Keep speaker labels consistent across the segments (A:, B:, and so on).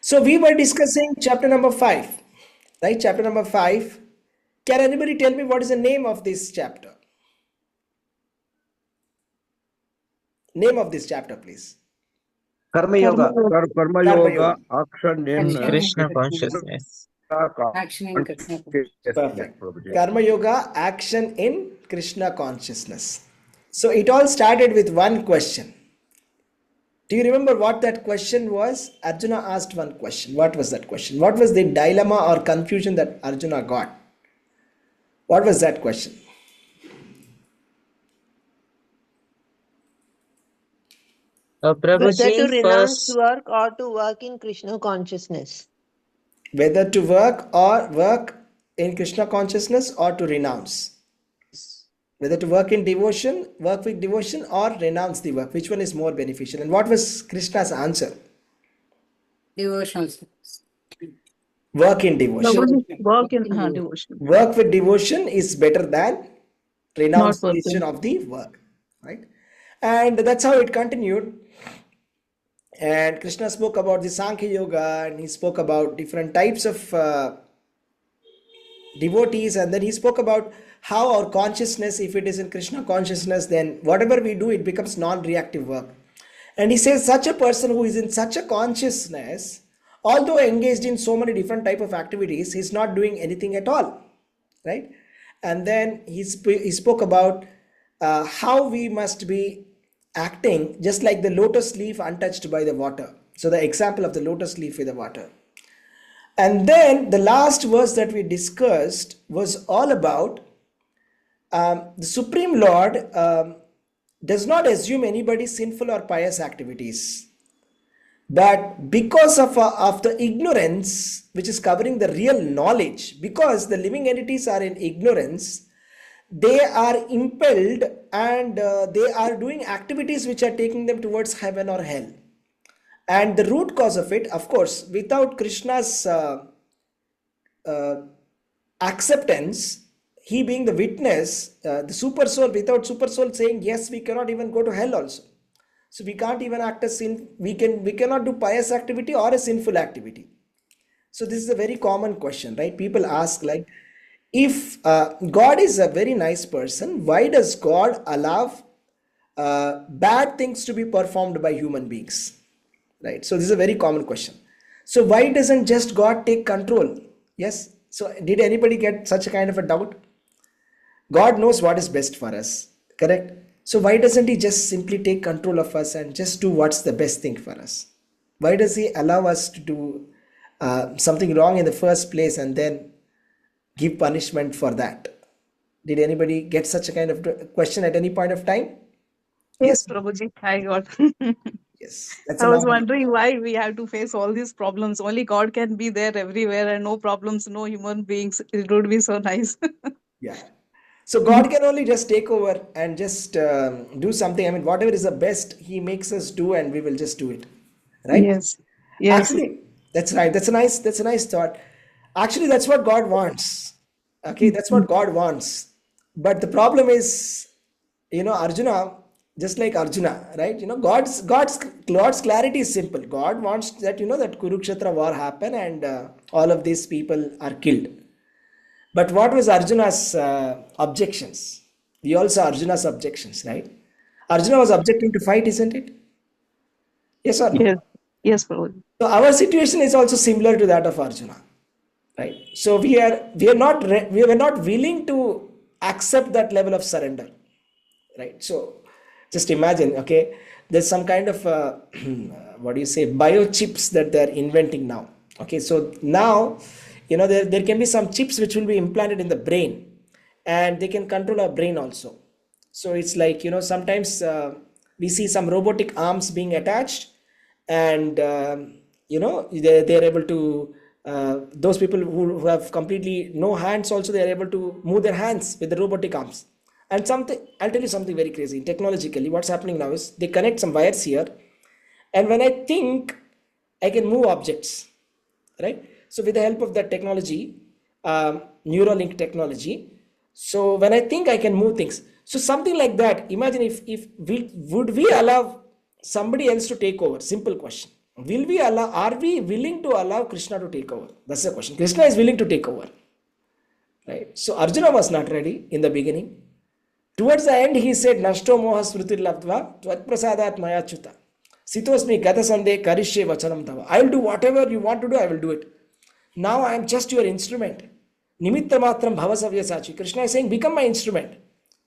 A: So we were discussing chapter number 5, right? Chapter number 5. Can anybody tell me what is the name of this chapter? Name of this chapter, please.
B: Karma
C: Karma
B: Yoga.
C: Yoga.
D: Karma
A: Karma
D: Yoga,
A: Yoga.
D: action in
C: Action
E: Krishna
C: in
E: consciousness.
C: Action in Krishna consciousness.
A: Perfect.
D: Prabhuji.
A: Karma Yoga, action in Krishna consciousness. So it all started with one question. Do you remember what that question was? Arjuna asked one question. What was that question? What was the dilemma or confusion that Arjuna got? What was that question?
F: Whether to
E: Prabhuji,
F: renounce
E: first,
F: work or to work in Krishna consciousness.
A: Whether to work in Krishna consciousness or to renounce. Whether to work in devotion, work with devotion, or renounce the work. Which one is more beneficial? And what was Krishna's answer?
C: Devotional.
A: Work in devotion.
C: Prabhuji,
D: Work in
C: devotion.
D: devotion.
A: Work with devotion is better than
C: Not
A: renunciation
C: working.
A: of the work, right? And that's how it continued. And Krishna spoke about the Sankhya Yoga, and he spoke about different types of devotees, and then he spoke about how our consciousness, if it is in Krishna consciousness, then whatever we do, it becomes non-reactive work. And he says such a person who is in such a consciousness, although engaged in so many different type of activities, he's not doing anything at all, right? And then he spoke about how we must be acting just like the lotus leaf untouched by the water. So the example of the lotus leaf with the water. And then the last verse that we discussed was all about the Supreme Lord does not assume anybody's sinful or pious activities. But because of the ignorance which is covering the real knowledge, because the living entities are in ignorance, they are impelled and they are doing activities which are taking them towards heaven or hell. And the root cause of it, of course, without Krishna's acceptance, he being the witness, the super soul, without super soul saying yes, we cannot even go to hell also. So we can't even act as sin. We cannot do pious activity or a sinful activity. So this is a very common question, right? People ask, like, if God is a very nice person, why does God allow bad things to be performed by human beings, right? So this is a very common question. So why doesn't just God take control? Yes. So did anybody get such a kind of a doubt? God knows what is best for us, correct? So why doesn't he just simply take control of us and just do what's the best thing for us? Why does he allow us to do something wrong in the first place and then give punishment for that? Did anybody get such a kind of question at any point of time?
D: Yes, Prabhuji, I got.
A: Yes, that's
D: I
A: a
D: was
A: normal.
D: wondering why we have to face all these problems. Only God can be there everywhere and no problems, no human beings. It would be so nice.
A: Yeah. So God can only just take over and just do something. I mean, whatever is the best, He makes us do, and we will just do it, right?
D: Yes. Yes.
A: Actually, that's right. That's a nice. That's a nice thought. Actually, that's what God wants. Okay, that's what God wants. But the problem is, Arjuna, just like Arjuna, right? God's clarity is simple. God wants that that Kurukshetra war happen and all of these people are killed. But what was Arjuna's objections? We also Arjuna's objections, right? Arjuna was objecting to fight, isn't it? Yes or no?
D: Yes. Yes, Prabhuji.
A: So our situation is also similar to that of Arjuna, right? So we were not willing to accept that level of surrender, right? So just imagine, okay, there's some kind of what do you say, biochips that they're inventing now. Okay, so now there can be some chips which will be implanted in the brain, and they can control our brain also. So it's like sometimes we see some robotic arms being attached, and they're able to those people who have completely no hands also, they are able to move their hands with the robotic arms. And something, I'll tell you something very crazy. Technologically, what's happening now is they connect some wires here, and when I think, I can move objects, right? So with the help of that technology, Neuralink technology, so when I think, I can move things. So something like that. Imagine if we would we allow somebody else to take over? Simple question. Will we allow, are we willing to allow Krishna to take over? That's the question. Krishna is willing to take over, right? So Arjuna was not ready in the beginning. Towards the end, he said, Nashto moha smriti labdva tvat prasadat mayachyuta. Sitosmi gata sande karishye vachanam tava. I will do whatever you want to do, I will do it. Now I am just your instrument. Nimitta matram bhavasavya sachi. Krishna is saying, become my instrument.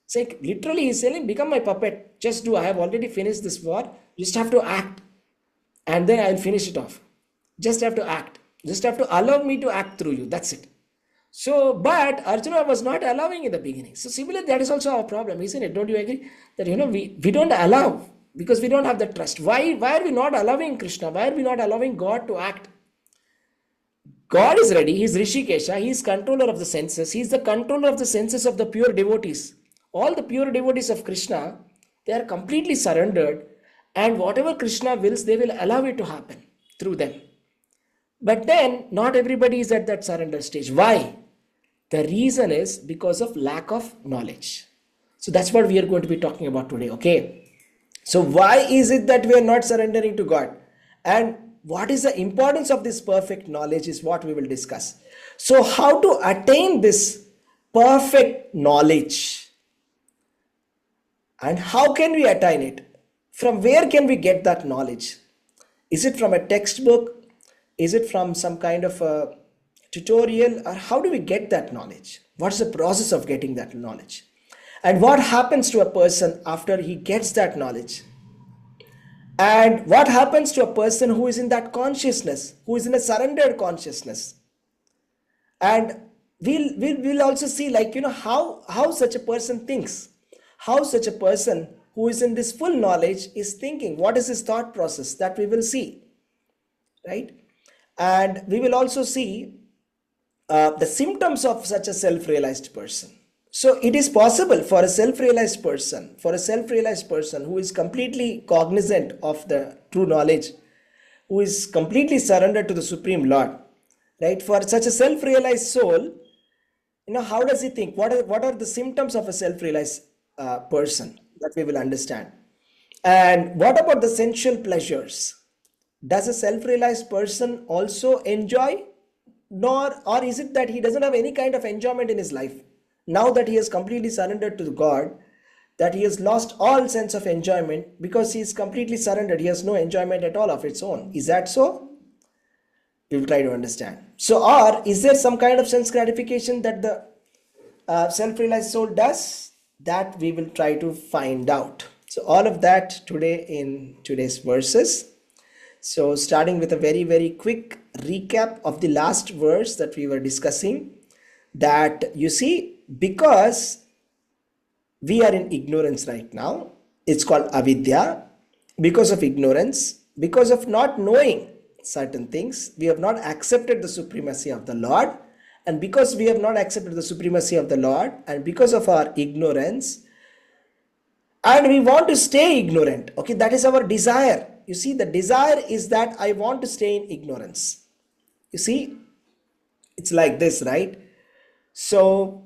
A: Saying, literally, he is saying, become my puppet. Just do. I have already finished this war. You just have to act. And then I will finish it off. Just have to act. Just have to allow me to act through you. That's it. So, but Arjuna was not allowing in the beginning. So similarly, that is also our problem, isn't it? Don't you agree? That, we don't allow because we don't have the trust. Why are we not allowing Krishna? Why are we not allowing God to act? God is ready. He is Rishikesha. He is controller of the senses. He is the controller of the senses of the pure devotees. All the pure devotees of Krishna, they are completely surrendered. And whatever Krishna wills, they will allow it to happen through them. But then, not everybody is at that surrender stage. Why? The reason is because of lack of knowledge. So that's what we are going to be talking about today, okay? So why is it that we are not surrendering to God? And what is the importance of this perfect knowledge is what we will discuss. So how to attain this perfect knowledge? And how can we attain it? From where can we get that knowledge? Is it from a textbook? Is it from some kind of a tutorial? Or how do we get that knowledge? What's the process of getting that knowledge? And what happens to a person after he gets that knowledge? And what happens to a person who is in that consciousness, who is in a surrendered consciousness? And we'll also see, how such a person thinks, how such a person who is in this full knowledge is thinking. What is his thought process? That we will see, right? And we will also see the symptoms of such a self-realized person. So it is possible for a self-realized person, who is completely cognizant of the true knowledge, who is completely surrendered to the Supreme Lord, right? For such a self-realized soul, how does he think? What are the symptoms of a self-realized person? That we will understand. And what about the sensual pleasures? Does a self-realized person also enjoy? Or is it that he doesn't have any kind of enjoyment in his life? Now that he has completely surrendered to God, that he has lost all sense of enjoyment because he is completely surrendered. He has no enjoyment at all of its own. Is that so? We will try to understand. So, or is there some kind of sense gratification that the self-realized soul does? That we will try to find out. So all of that today in today's verses. So starting with a very, very quick recap of the last verse that we were discussing, that you see, because we are in ignorance right now, it's called avidya. Because of ignorance, because of not knowing certain things, we have not accepted the supremacy of the Lord. And because we have not accepted the supremacy of the Lord, and because of our ignorance, and we want to stay ignorant, okay, that is our desire. You see, the desire is that I want to stay in ignorance. You see, it's like this, right? So,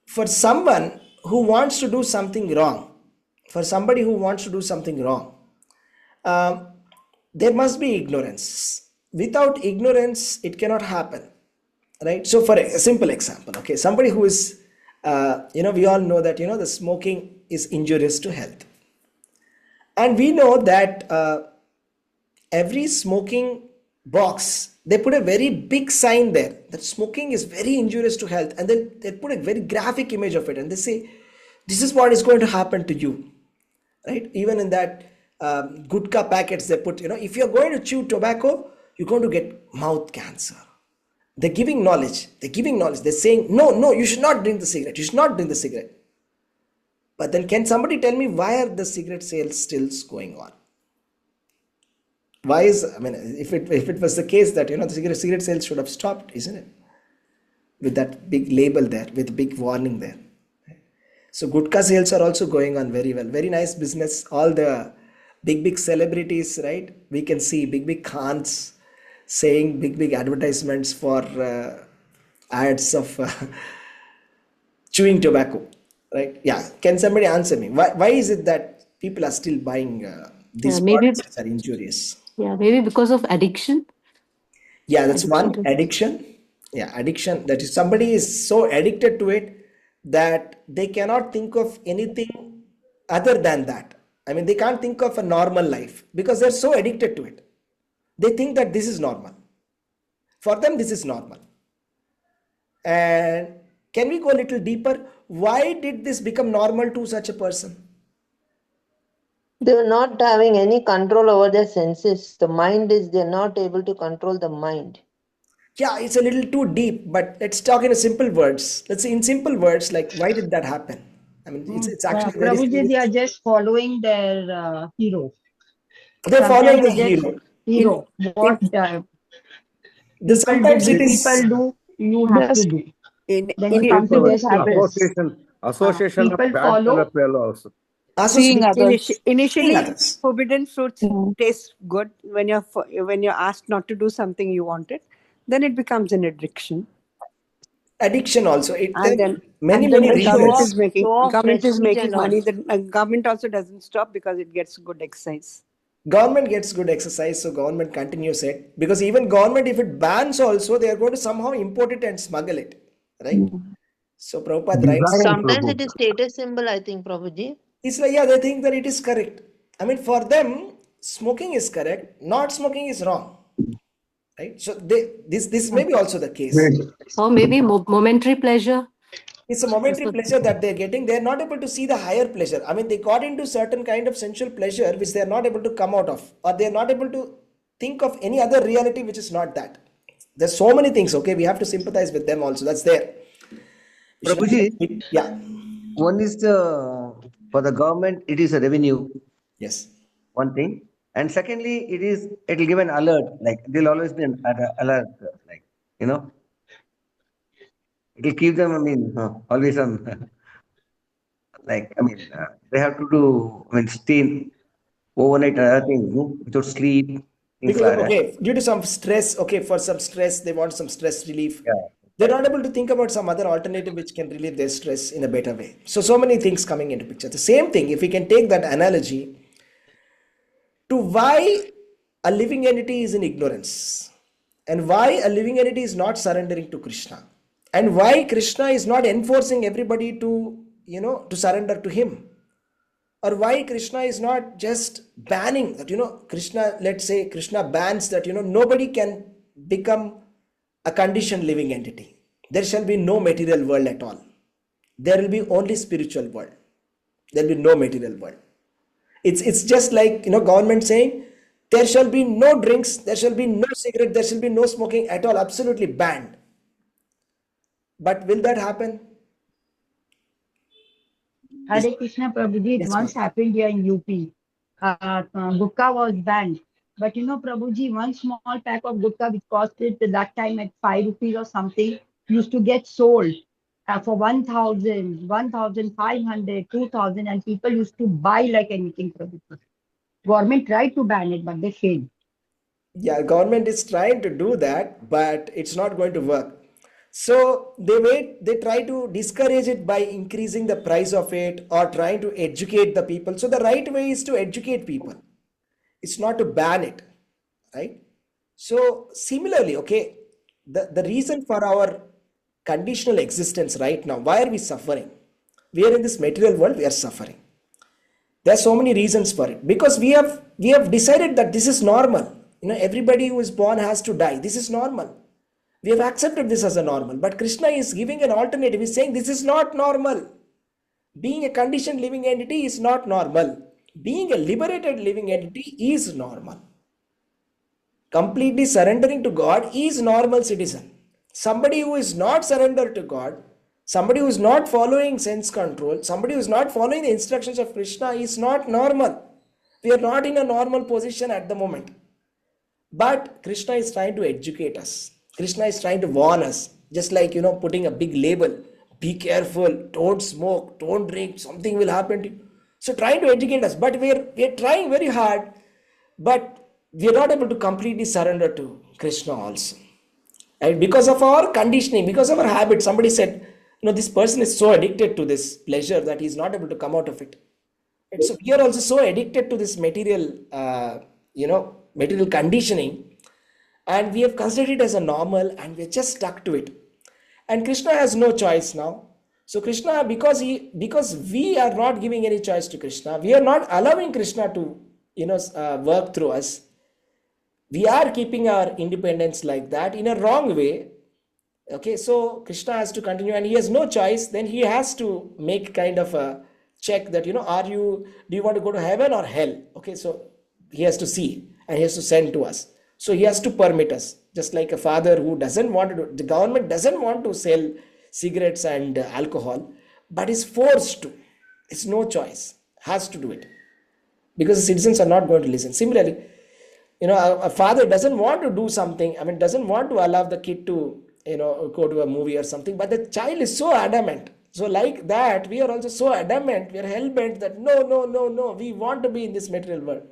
A: for someone who wants to do something wrong, there must be ignorance. Without ignorance, it cannot happen. Right. So for a simple example, okay, somebody who is, we all know that, the smoking is injurious to health. And we know that every smoking box, they put a very big sign there that smoking is very injurious to health. And then they put a very graphic image of it. And they say, this is what is going to happen to you. Right. Even in that gutka packets, they put, if you're going to chew tobacco, you're going to get mouth cancer. They're giving knowledge. They're saying, no, you should not drink the cigarette. But then can somebody tell me why are the cigarette sales still going on? If it was the case that, the cigarette sales should have stopped, isn't it? With that big label there, with big warning there. So gutka sales are also going on very well. Very nice business. All the big celebrities, right? We can see big Khans saying big advertisements for ads of chewing tobacco, right? Yeah. Can somebody answer me? Why is it that people are still buying these
B: Maybe
A: products that are injurious?
B: Yeah, maybe because of addiction.
A: Yeah, that's
B: Addiction
A: one.
B: to
A: Addiction. Yeah, addiction. That is, somebody is so addicted to it that they cannot think of anything other than that. I mean, they can't think of a normal life because they're so addicted to it. They think that this is normal. For them, this is normal. And can we go a little deeper? Why did this become normal to such a person?
F: They're not having any control over their senses. The mind is, they're not able to control the mind.
A: Yeah, it's a little too deep, but let's talk in a simple words. Let's say in simple words, like why did that happen? I mean, it's actually very
E: Prabhuji, they are
A: serious.
E: just following their hero.
A: They're following
E: Sometimes
A: the
E: they just
A: hero. In
E: hero.
A: in
E: What
A: the sometimes it
E: people
A: is
E: do, you have to do. Then you come to
G: People,
E: this habits.
G: association of
E: People
G: bad
E: follow.
G: fellow also.
D: Seeing
A: associating
D: others.
A: seeing
H: Initially,
A: others.
H: forbidden fruits
E: Mm.
H: taste good when you're asked not to do something you wanted. Then it becomes an addiction,
A: Addiction also.
H: and
A: There are
H: then
A: many,
H: and then
A: many
H: when
F: And
A: reasons.
F: show off
H: government is
F: prestige
H: making
F: and all.
H: money, the government also doesn't stop because it gets good excise.
A: Government gets good exercise, so government continues it. Because even government, if it bans also, they are going to somehow import it and smuggle it. Right? So Prabhupada writes,
G: Design,
F: Sometimes
G: Prabhu.
F: it is status symbol, I think, Prabhuji.
A: it's like, yeah, they think that it is correct. I mean, for them, smoking is correct, not smoking is wrong. Right? So this may be also the case.
B: or maybe momentary pleasure.
A: It's a momentary pleasure that they're getting. They're not able to see the higher pleasure. I mean, they got into certain kind of sensual pleasure which they're not able to come out of, or they're not able to think of any other reality which is not that. There's so many things, okay? We have to sympathize with them also. That's there. We should
I: Prabhuji,
A: not- Yeah.
I: one is for the government, it is a revenue,
A: Yes.
I: one thing. And secondly, it'll give an alert, like there'll always be an alert, like, you know, it'll keep them, I mean, always on, like, I mean, they have to do, I mean, stay overnight and other things, without sleep, things
A: Because,
I: like that.
A: okay, due to some stress, okay, for some stress, they want some stress relief.
I: Yeah.
A: They're not able to think about some other alternative which can relieve their stress in a better way. So many things coming into picture. The same thing, if we can take that analogy to why a living entity is in ignorance and why a living entity is not surrendering to Krishna and why Krishna is not enforcing everybody to, to surrender to him, or why Krishna is not just banning that, Krishna, let's say Krishna bans that, nobody can become a conditioned living entity. There shall be no material world at all. There will be only spiritual world. There will be no material world. It's just like, government saying there shall be no drinks, there shall be no cigarette, there shall be no smoking at all, absolutely banned. But will that happen?
E: Hare Krishna Prabhuji, it
A: Yes,
E: once
A: ma'am.
E: happened here in UP. Gukka was banned. But Prabhuji, one small pack of gukka which costed at that time at 5 rupees or something used to get sold for 1,000, 1,500, 2,000, and people used to buy like anything, Prabhuji. Government tried to ban it, but they failed.
A: Yeah, government is trying to do that, but it's not going to work. So they try to discourage it by increasing the price of it or trying to educate the people. So the right way is to educate people. It's not to ban it, right? So similarly, okay, the reason for our conditional existence right now, why are we suffering? We are in this material world, we are suffering. There are so many reasons for it because we have decided that this is normal. Everybody who is born has to die. This is normal. We have accepted this as a normal, but Krishna is giving an alternative. He's saying this is not normal. Being a conditioned living entity is not normal. Being a liberated living entity is normal. Completely surrendering to God is normal citizen. Somebody who is not surrendered to God, somebody who is not following sense control, somebody who is not following the instructions of Krishna is not normal. We are not in a normal position at the moment. But Krishna is trying to educate us. Krishna is trying to warn us, just like putting a big label. Be careful, don't smoke, don't drink, something will happen to you. So trying to educate us, but we're trying very hard, but we are not able to completely surrender to Krishna also. And because of our conditioning, because of our habit, somebody said, this person is so addicted to this pleasure that he's not able to come out of it. And so we are also so addicted to this material, material conditioning, and we have considered it as a normal, and we're just stuck to it. And Krishna has no choice now. So Krishna, because we are not giving any choice to Krishna, we are not allowing Krishna to work through us. We are keeping our independence like that in a wrong way. Okay, so Krishna has to continue, and he has no choice. Then he has to make kind of a check that, do you want to go to heaven or hell? Okay, so he has to see, and he has to send to us. So he has to permit us, just like a father who doesn't want to the government doesn't want to sell cigarettes and alcohol, but is forced to. It's no choice, has to do it, because the citizens are not going to listen. Similarly, a father doesn't want to do something, doesn't want to allow the kid to go to a movie or something, but the child is so adamant. So like that, we are also so adamant, we are hell-bent that no, we want to be in this material world.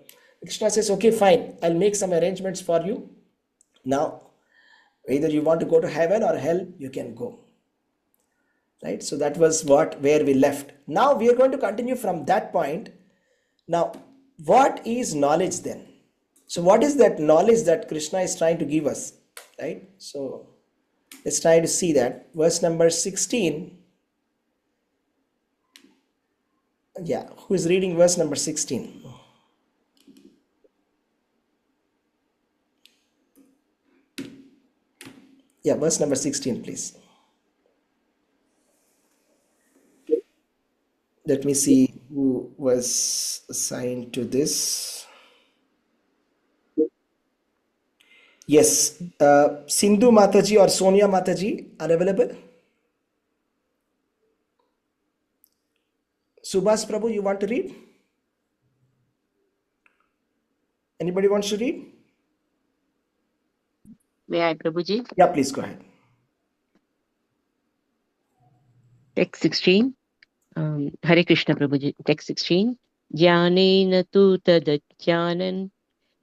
A: Krishna says, okay, fine, I'll make some arrangements for you. Now, either you want to go to heaven or hell, you can go. Right? So that was where we left. Now we are going to continue from that point. Now, what is knowledge then? So what is that knowledge that Krishna is trying to give us? Right? So let's try to see that. Verse number 16. Yeah, who is reading verse number 16? Yeah, verse number 16, please. Let me see who was assigned to this. Yes, Sindhu Mataji or Sonia Mataji are available. Subhas Prabhu, you want to read? Anybody wants to read?
G: May I, Prabhuji?
A: Yeah, please go ahead.
G: Text 16. Hare Krishna, Prabhuji. Text 16. Jnanena tu tadajnanan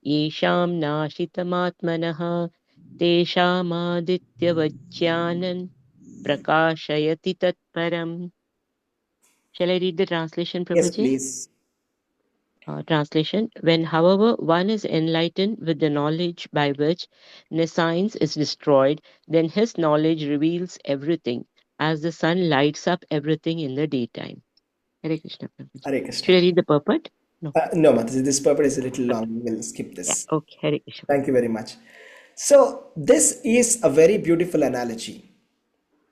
G: yesham nashitamatmanah teshamaditya prakashayati tatparam. Shall I read the translation,
A: Yes,
G: Prabhuji?
A: please.
G: Translation. When, however, one is enlightened with the knowledge by which nescience is destroyed, then his knowledge reveals everything, as the sun lights up everything in the daytime. Hare Krishna, Prabhuji.
A: Hare Krishna.
G: Should I read the purport? No.
A: No, Mataji, this purport is a little long. We'll skip this.
G: Yeah, okay. Hare Krishna.
A: Thank you very much. So this is a very beautiful analogy.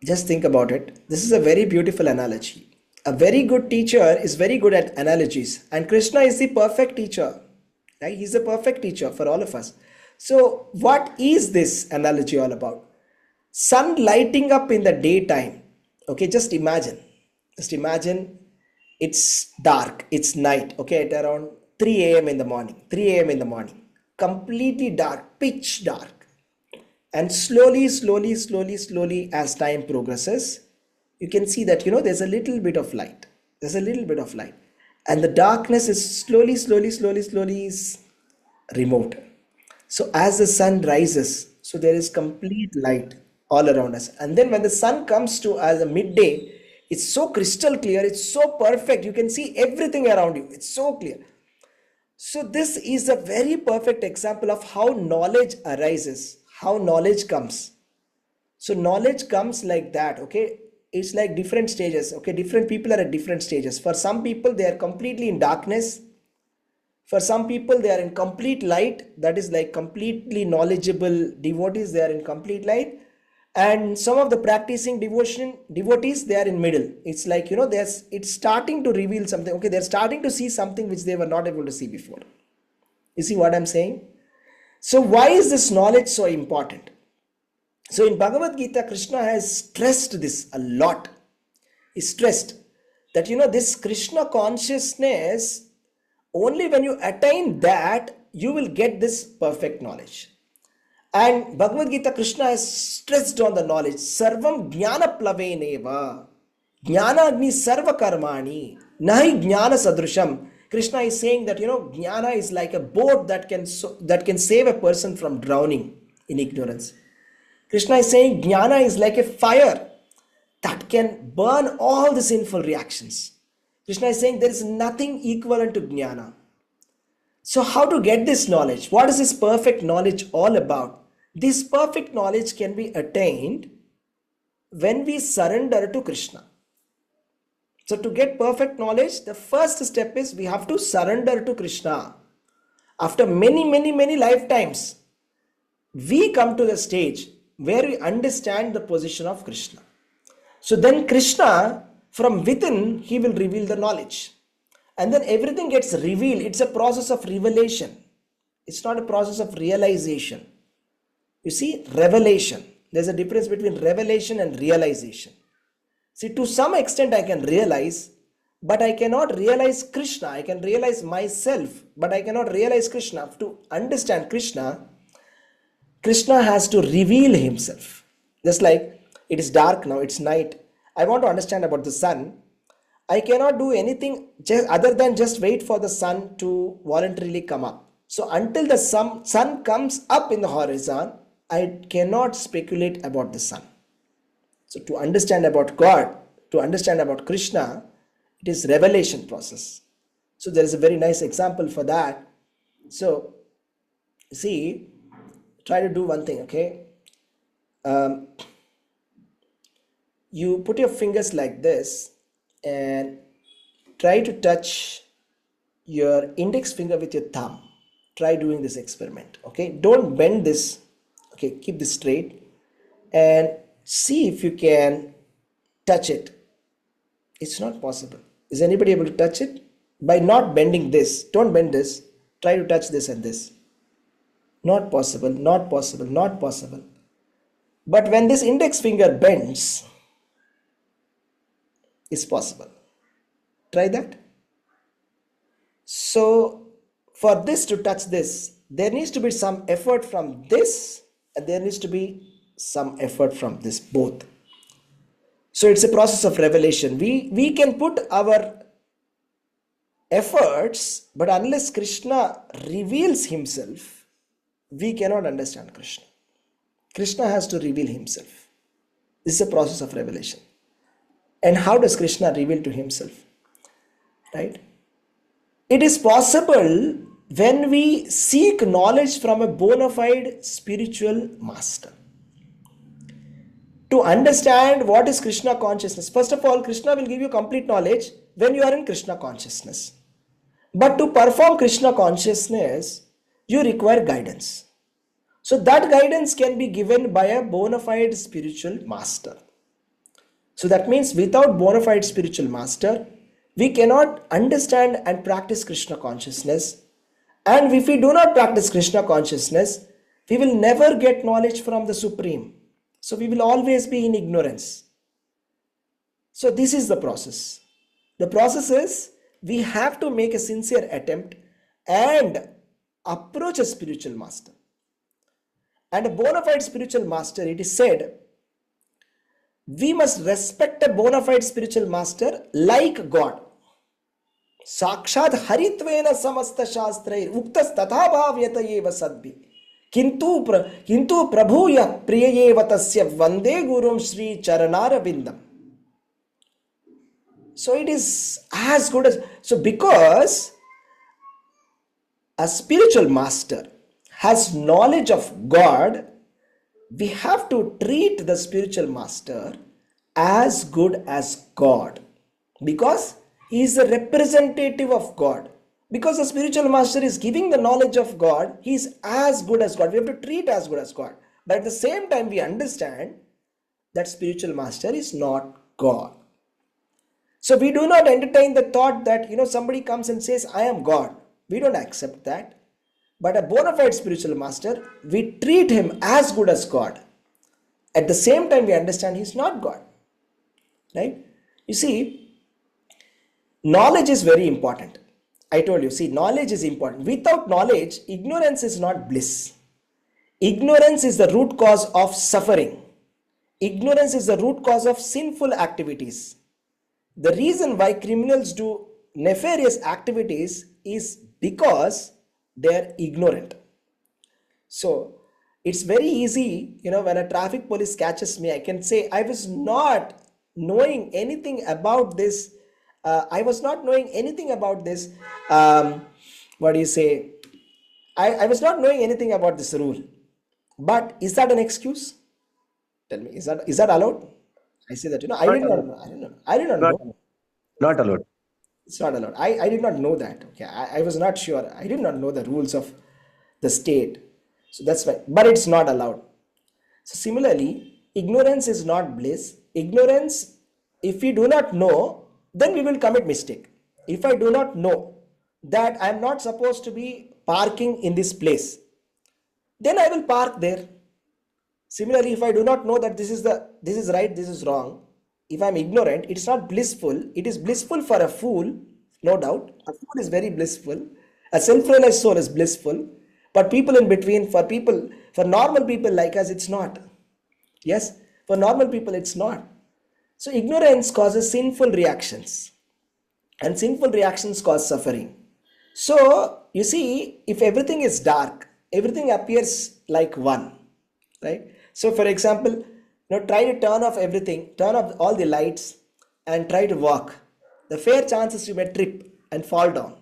A: Just think about it. This is a very beautiful analogy. A very good teacher is very good at analogies, and Krishna is the perfect teacher. Right? He's the perfect teacher for all of us. So what is this analogy all about? Sun lighting up in the daytime. Okay, just imagine it's dark, it's night, okay, at around 3 a.m. in the morning, completely dark, pitch dark. And slowly, as time progresses, you can see that, there's a little bit of light. And the darkness is slowly is removed. So as the sun rises, so there is complete light all around us. And then when the sun comes to as a midday, it's so crystal clear, it's so perfect. You can see everything around you. It's so clear. So this is a very perfect example of how knowledge arises, how knowledge comes. So knowledge comes like that, okay? It's like different stages, okay? Different people are at different stages. For some people, they are completely in darkness. For some people, they are in complete light. That is like completely knowledgeable devotees, they are in complete light. And some of the practicing devotees, they are in middle. It's like, it's starting to reveal something. Okay, they're starting to see something which they were not able to see before. You see what I'm saying? So why is this knowledge so important? So in Bhagavad Gita, Krishna has stressed this a lot. He stressed that, this Krishna consciousness, only when you attain that, you will get this perfect knowledge. And Bhagavad Gita, Krishna has stressed on the knowledge. Sarvam jnana plaveneva. Jnana agni sarva karmani. Nahi jnana sadrusham. Krishna is saying that, jnana is like a boat that can save a person from drowning in ignorance. Krishna is saying jnana is like a fire that can burn all the sinful reactions. Krishna is saying there is nothing equivalent to jnana. So how to get this knowledge? What is this perfect knowledge all about? This perfect knowledge can be attained when we surrender to Krishna. So to get perfect knowledge, the first step is we have to surrender to Krishna. After many lifetimes, we come to the stage where we understand the position of Krishna. So then Krishna, from within, he will reveal the knowledge. And then everything gets revealed. It's a process of revelation. It's not a process of realization. You see, revelation. There's a difference between revelation and realization. See, to some extent I can realize, but I cannot realize Krishna. I can realize myself, but I cannot realize Krishna. To understand Krishna, Krishna has to reveal himself. Just like it is dark now, it's night. I want to understand about the sun. I cannot do anything other than just wait for the sun to voluntarily come up. So until the sun comes up in the horizon, I cannot speculate about the sun. So to understand about God, to understand about Krishna, it is revelation process. So there is a very nice example for that. So see, try to do one thing, okay? You put your fingers like this and try to touch your index finger with your thumb. Try doing this experiment, okay? Don't bend this, okay? Keep this straight and see if you can touch it. It's not possible. Is anybody able to touch it? By not bending this, don't bend this, try to touch this and this. Not possible, not possible, not possible. But when this index finger bends, it's possible. Try that. So for this to touch this, there needs to be some effort from this and there needs to be some effort from this, both. So it's a process of revelation. We can put our efforts, but unless Krishna reveals himself, we cannot understand Krishna. Krishna has to reveal himself. This is a process of revelation. And how does Krishna reveal to himself? Right? It is possible when we seek knowledge from a bona fide spiritual master. To understand what is Krishna consciousness, first of all, Krishna will give you complete knowledge when you are in Krishna consciousness. But to perform Krishna consciousness, you require guidance. So that guidance can be given by a bona fide spiritual master. So that means without bona fide spiritual master, we cannot understand and practice Krishna consciousness. And if we do not practice Krishna consciousness, we will never get knowledge from the Supreme. So we will always be in ignorance. So this is the process. The process is we have to make a sincere attempt and approach a spiritual master. And a bona fide spiritual master, it is said, we must respect a bona fide spiritual master like God. Sakshat haritvena samasta shastrair uktas tatha bhavyata eva sadbhi. Kintu prabhuya priyayeva tasya vande gurum Sri Charanara Bindam. So it is as good as, so because a spiritual master has knowledge of God, we have to treat the spiritual master as good as God, because he is a representative of God. Because the spiritual master is giving the knowledge of God, he is as good as God. We have to treat as good as God. But at the same time, we understand that spiritual master is not God. So we do not entertain the thought that, somebody comes and says, I am God. We don't accept that. But a bona fide spiritual master, we treat him as good as God. At the same time, we understand he is not God. Right? You see, knowledge is very important. I told you, see, knowledge is important. Without knowledge, ignorance is not bliss. Ignorance is the root cause of suffering. Ignorance is the root cause of sinful activities. The reason why criminals do nefarious activities is because they are ignorant. So it's very easy, when a traffic police catches me, I can say, I was not knowing anything about this. I was not knowing anything about this rule. But is that an excuse? Tell me, is that allowed? I say that, I
I: Not
A: did not
I: allowed.
A: know. I did not. I did not
I: Not
A: know.
I: allowed. Not allowed.
A: It's not allowed. I did not know that. Okay. I was not sure. I did not know the rules of the state. So that's why. But it's not allowed. So similarly, ignorance is not bliss. Ignorance, if we do not know, then we will commit mistake. If I do not know that I am not supposed to be parking in this place, then I will park there. Similarly, if I do not know that this is right, this is wrong, if I am ignorant, it's not blissful. It is blissful for a fool, no doubt. A fool is very blissful. A self-realized soul is blissful. But people in between, for normal people like us, it's not. Yes, for normal people, it's not. So ignorance causes sinful reactions, and sinful reactions cause suffering. So you see, if everything is dark, everything appears like one, right? So for example, try to turn off everything, turn off all the lights, and try to walk. The fair chances you may trip and fall down.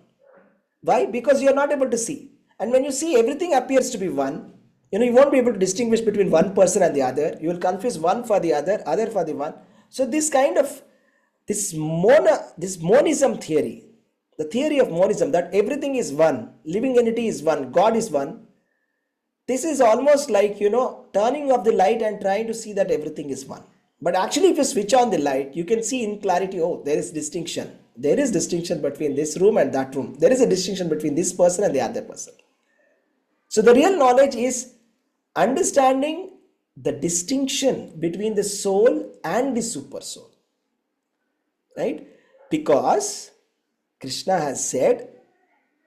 A: Why? Because you are not able to see. And when you see, everything appears to be one. You won't be able to distinguish between one person and the other. You will confuse one for the other for the one. So this kind of this monism theory, the theory of monism, that everything is one, living entity is one, God is one. This is almost like, turning off the light and trying to see that everything is one. But actually, if you switch on the light, you can see in clarity, oh, there is distinction. There is distinction between this room and that room. There is a distinction between this person and the other person. So the real knowledge is understanding the distinction between the soul and the super soul. Right? Because Krishna has said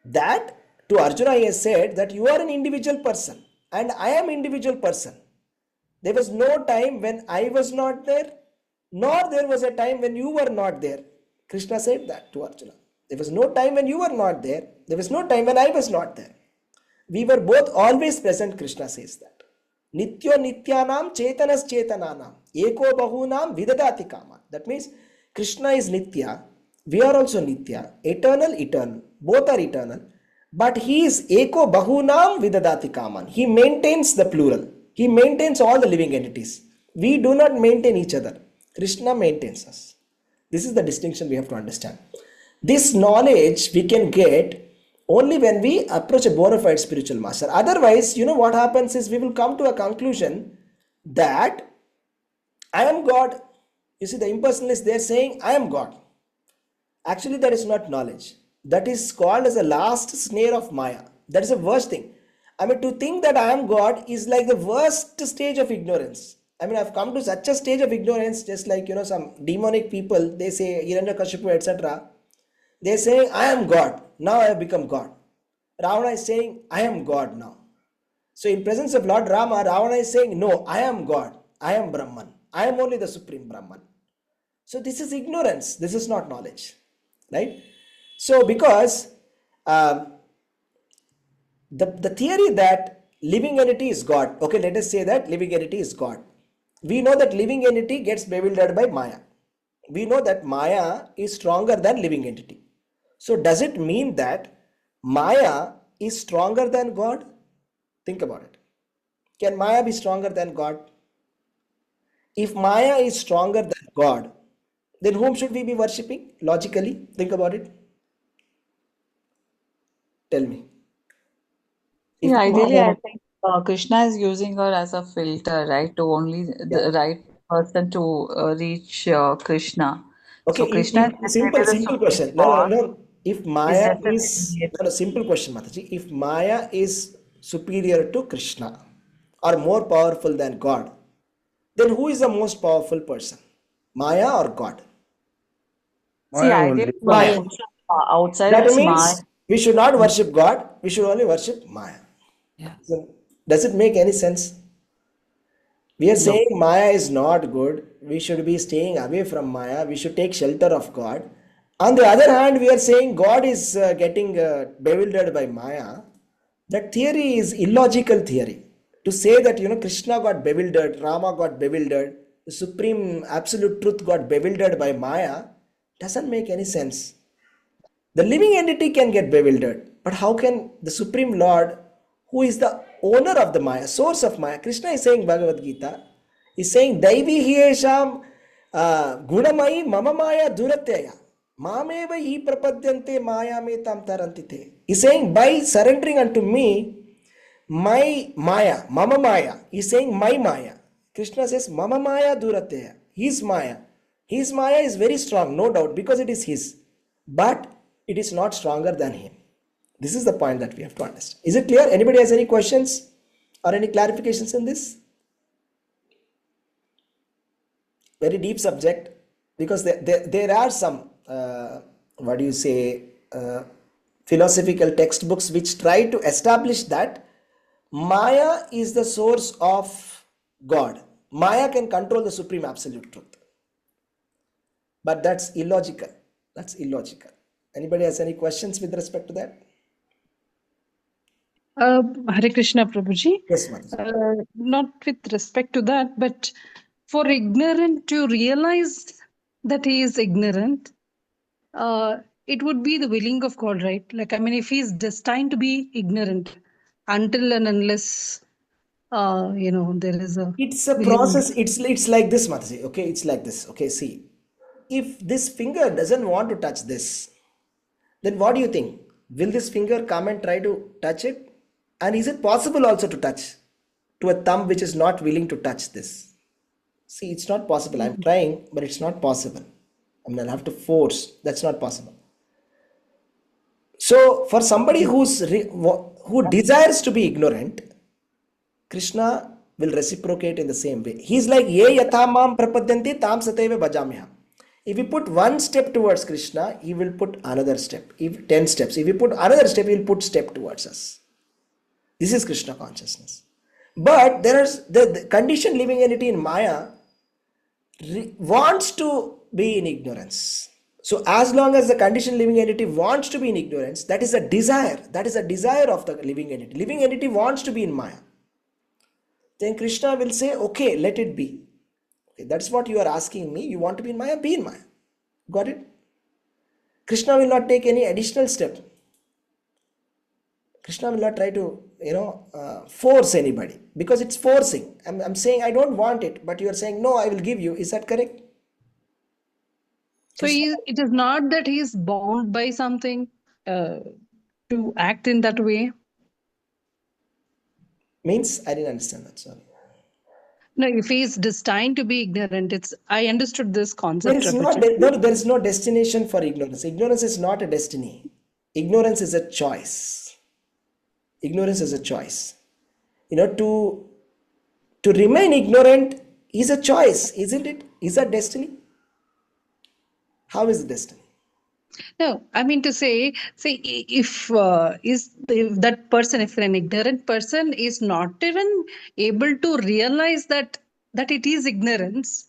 A: that to Arjuna, he has said that you are an individual person and I am individual person. There was no time when I was not there, nor there was a time when you were not there. Krishna said that to Arjuna. There was no time when you were not there. There was no time when I was not there. We were both always present, Krishna says that. Nityo nityanam chetanas chetananam eko bahunam vidadati kama. That means Krishna is Nitya. We are also Nitya. Eternal. Both are eternal. But he is eko bahunam vidadati kaman. He maintains the plural. He maintains all the living entities. We do not maintain each other. Krishna maintains us. This is the distinction we have to understand. This knowledge we can get only when we approach a bona fide spiritual master. Otherwise, what happens is we will come to a conclusion that I am God. You see, the impersonalists, they are saying I am God. Actually, that is not knowledge. That is called as the last snare of Maya. That is the worst thing. To think that I am God is like the worst stage of ignorance. I've come to such a stage of ignorance, just like, some demonic people, they say, Hiranyakashipu, etc. They say, I am God. Now I have become God. Ravana is saying, I am God now. So in presence of Lord Rama, Ravana is saying, no, I am God. I am Brahman. I am only the Supreme Brahman. So this is ignorance. This is not knowledge. Right? So because the theory that living entity is God. Okay, let us say that living entity is God. We know that living entity gets bewildered by Maya. We know that Maya is stronger than living entity. So does it mean that Maya is stronger than God? Think about it. Can Maya be stronger than God? If Maya is stronger than God, then whom should we be worshipping? Logically, think about it. Tell me. If
D: Yeah, ideally,
A: Maya,
D: I think Krishna is using her as a filter, right? To only
A: yeah.
D: the right person to reach Krishna.
A: Okay,
D: So Krishna is
A: simple,
D: definitely the
A: simple
D: supreme
A: question. No, no,
D: God.
A: no. If
D: Is
A: Maya is,
D: definitely
A: no, no, simple question, Mataji. If Maya is superior to Krishna or more powerful than God, then who is the most powerful person? Maya or God?
D: see,
I: Maya
D: ideally,
I: only.
B: Maya.
D: outside
A: That
D: it's Maya.
A: means we should not worship God, we should only worship Maya.
B: Yeah.
A: So, does it make any sense? We are
B: No.
A: saying Maya is not good. We should be staying away from Maya. We should take shelter of God. On the other hand, we are saying God is getting bewildered by Maya. That theory is illogical theory. To say that Krishna got bewildered, Rama got bewildered, the supreme absolute truth got bewildered by Maya doesn't make any sense. The living entity can get bewildered, but how can the Supreme Lord who is the owner of the Maya, source of Maya. Krishna is saying Bhagavad Gita, is saying Daivi Hiesham Gunamai Mama Maya Duratyaya. Mameva hi prapadyante Maya me tam tarantite. He's saying by surrendering unto me, my Maya, Mama Maya. He's saying my Maya. Krishna says Mama Maya Duratyaya. His Maya. His Maya is very strong, no doubt, because it is his. But it is not stronger than him. This is the point that we have to understand. Is it clear? Anybody has any questions or any clarifications in this? Very deep subject, because there are some, what do you say, philosophical textbooks which try to establish that Maya is the source of God. Maya can control the supreme absolute truth. But that's illogical. That's illogical. Anybody has any questions with respect to that?
D: Hare Krishna, Prabhuji.
A: Yes, Mataji.
D: Not with respect to that, but for ignorant to realize that he is ignorant, it would be the willing of God, right? Like, I mean, if he is destined to be ignorant until and unless, there is a
A: It's a
D: willing.
A: process. It's like this, Mataji. Okay, it's like this. Okay, see, if this finger doesn't want to touch this, then what do you think? Will this finger come and try to touch it? And is it possible also to touch to a thumb which is not willing to touch this? See, it's not possible. I'm trying, but it's not possible. I mean, I'll have to force. That's not possible. So, for somebody who desires to be ignorant, Krishna will reciprocate in the same way. He's like, Ye yathamam prapadyanti tam sateva bhajamyaham. If you put one step towards Krishna, he will put another step. If 10 steps. If you put another step, he will put step towards us. This is Krishna consciousness. But there is the conditioned living entity in Maya wants to be in ignorance. So as long as the conditioned living entity wants to be in ignorance, that is a desire. That is a desire of the living entity. Living entity wants to be in Maya. Then Krishna will say, okay, let it be. Okay, that's what you are asking me. You want to be in Maya? Be in Maya. Got it? Krishna will not take any additional step. Krishna will not try to, force anybody, because it's forcing. I'm saying I don't want it, but you are saying, no, I will give you. Is that correct?
D: So it is not that he is bound by something to act in that way.
A: Means I didn't understand that. Sorry.
D: No, if he is destined to be ignorant, I understood this concept.
A: There is no destination for ignorance. Ignorance is not a destiny. Ignorance is a choice. Ignorance is a choice. To remain ignorant is a choice, isn't it? Is that destiny? How is it destiny?
D: No, I mean to say, if that person, if an ignorant person is not even able to realize that it is ignorance,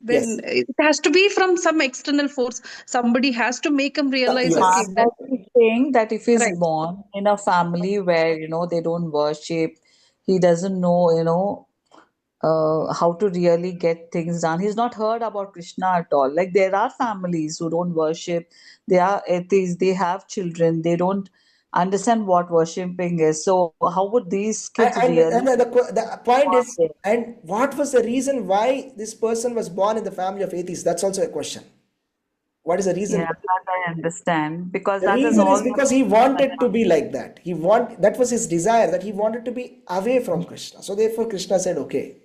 D: then it has to be from some external force. Somebody has to make him realize.
A: Yes.
D: Okay, that
J: He's saying that if he's
D: right.
J: born in a family where they don't worship, he doesn't know how to really get things done. He's not heard about Krishna at all. Like, there are families who don't worship, they are atheists, they have children, they don't understand what worshipping is. So how would these kids
A: And
J: really?
A: the point is, and what was the reason why this person was born in the family of atheists? That's also a question. What is the reason?
J: Yeah, that I understand, because
A: The
J: that is
A: reason
J: all
A: is because he wanted to be like that. That was his desire, that he wanted to be away from Krishna. So therefore Krishna said, okay.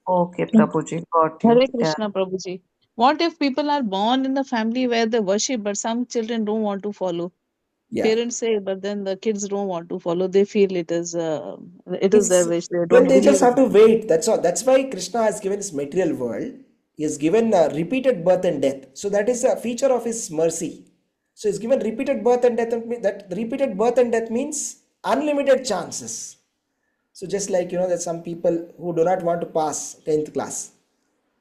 J: Okay, Prabhuji, got you.
K: Hare
J: Yeah.
K: Krishna, Prabhuji. What if people are born in the family where they worship, but some children don't want to follow?
A: Yeah.
K: Parents say, but then the kids don't want to follow. They feel it is their wish. They
A: Well,
K: don't
A: they just
K: believe
A: have
K: it.
A: to wait. That's all. That's why Krishna has given this material world. He has given repeated birth and death. So that is a feature of his mercy. So he's given repeated birth and death. That repeated birth and death means unlimited chances. So just like, there's some people who do not want to pass 10th class.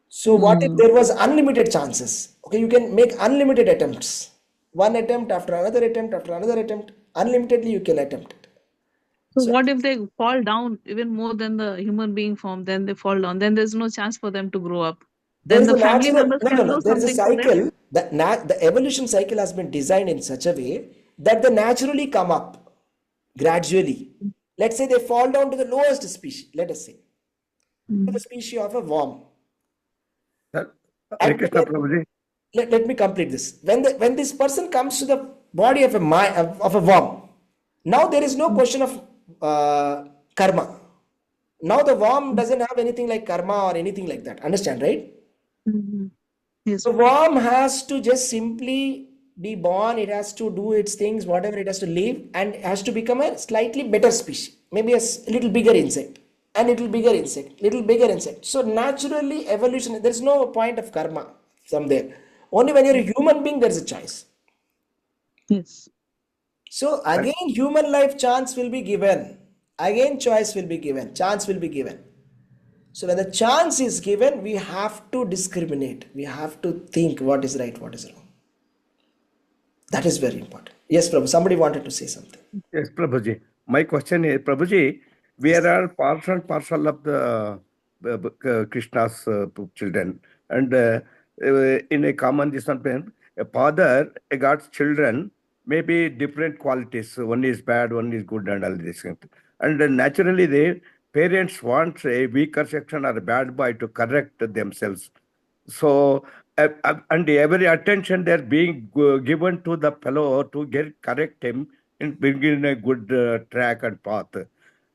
A: So what if there was unlimited chances? Okay, you can make unlimited attempts. One attempt after another attempt after another attempt. Unlimitedly you can attempt it.
K: So what if they fall down even more than the human being form? Then they fall down. Then there's no chance for them to grow up.
A: There
K: Then
A: is
K: the
A: a
K: family
A: natural,
K: members
A: no,
K: can
A: no,
K: do
A: there is a
K: something for them.
A: cycle, the evolution cycle has been designed in such a way that they naturally come up gradually. Let's say they fall down to the lowest species, let us say, to the species of a worm.
L: Sir, Hare
A: And
L: Krishna Prabhuji.
A: let me complete this. When this person comes to the body of a worm, now there is no question of karma. Now the worm doesn't have anything like karma or anything like that. Understand, right?
K: Yes.
A: The worm has to just simply be born. It has to do its things, whatever it has to live, and has to become a slightly better species. Maybe a little bigger insect, and little bigger insect, little bigger insect. So naturally, evolution. There is no point of karma from there. Only when you're a human being, there's a choice.
K: Yes.
A: So again, human life chance will be given. Again, choice will be given. Chance will be given. So when the chance is given, we have to discriminate. We have to think what is right, what is wrong. That is very important. Yes, Prabhu. Somebody wanted to say something.
L: Yes, Prabhuji. My question is, Prabhuji, we are all parcel and parcel of the Krishna's children. And in a common discipline, a father regards children maybe different qualities. One is bad, one is good, and all these things. And naturally, the parents want a weaker section or a bad boy to correct themselves. So, and every attention they're being given to the fellow to correct him and bring in a good track and path.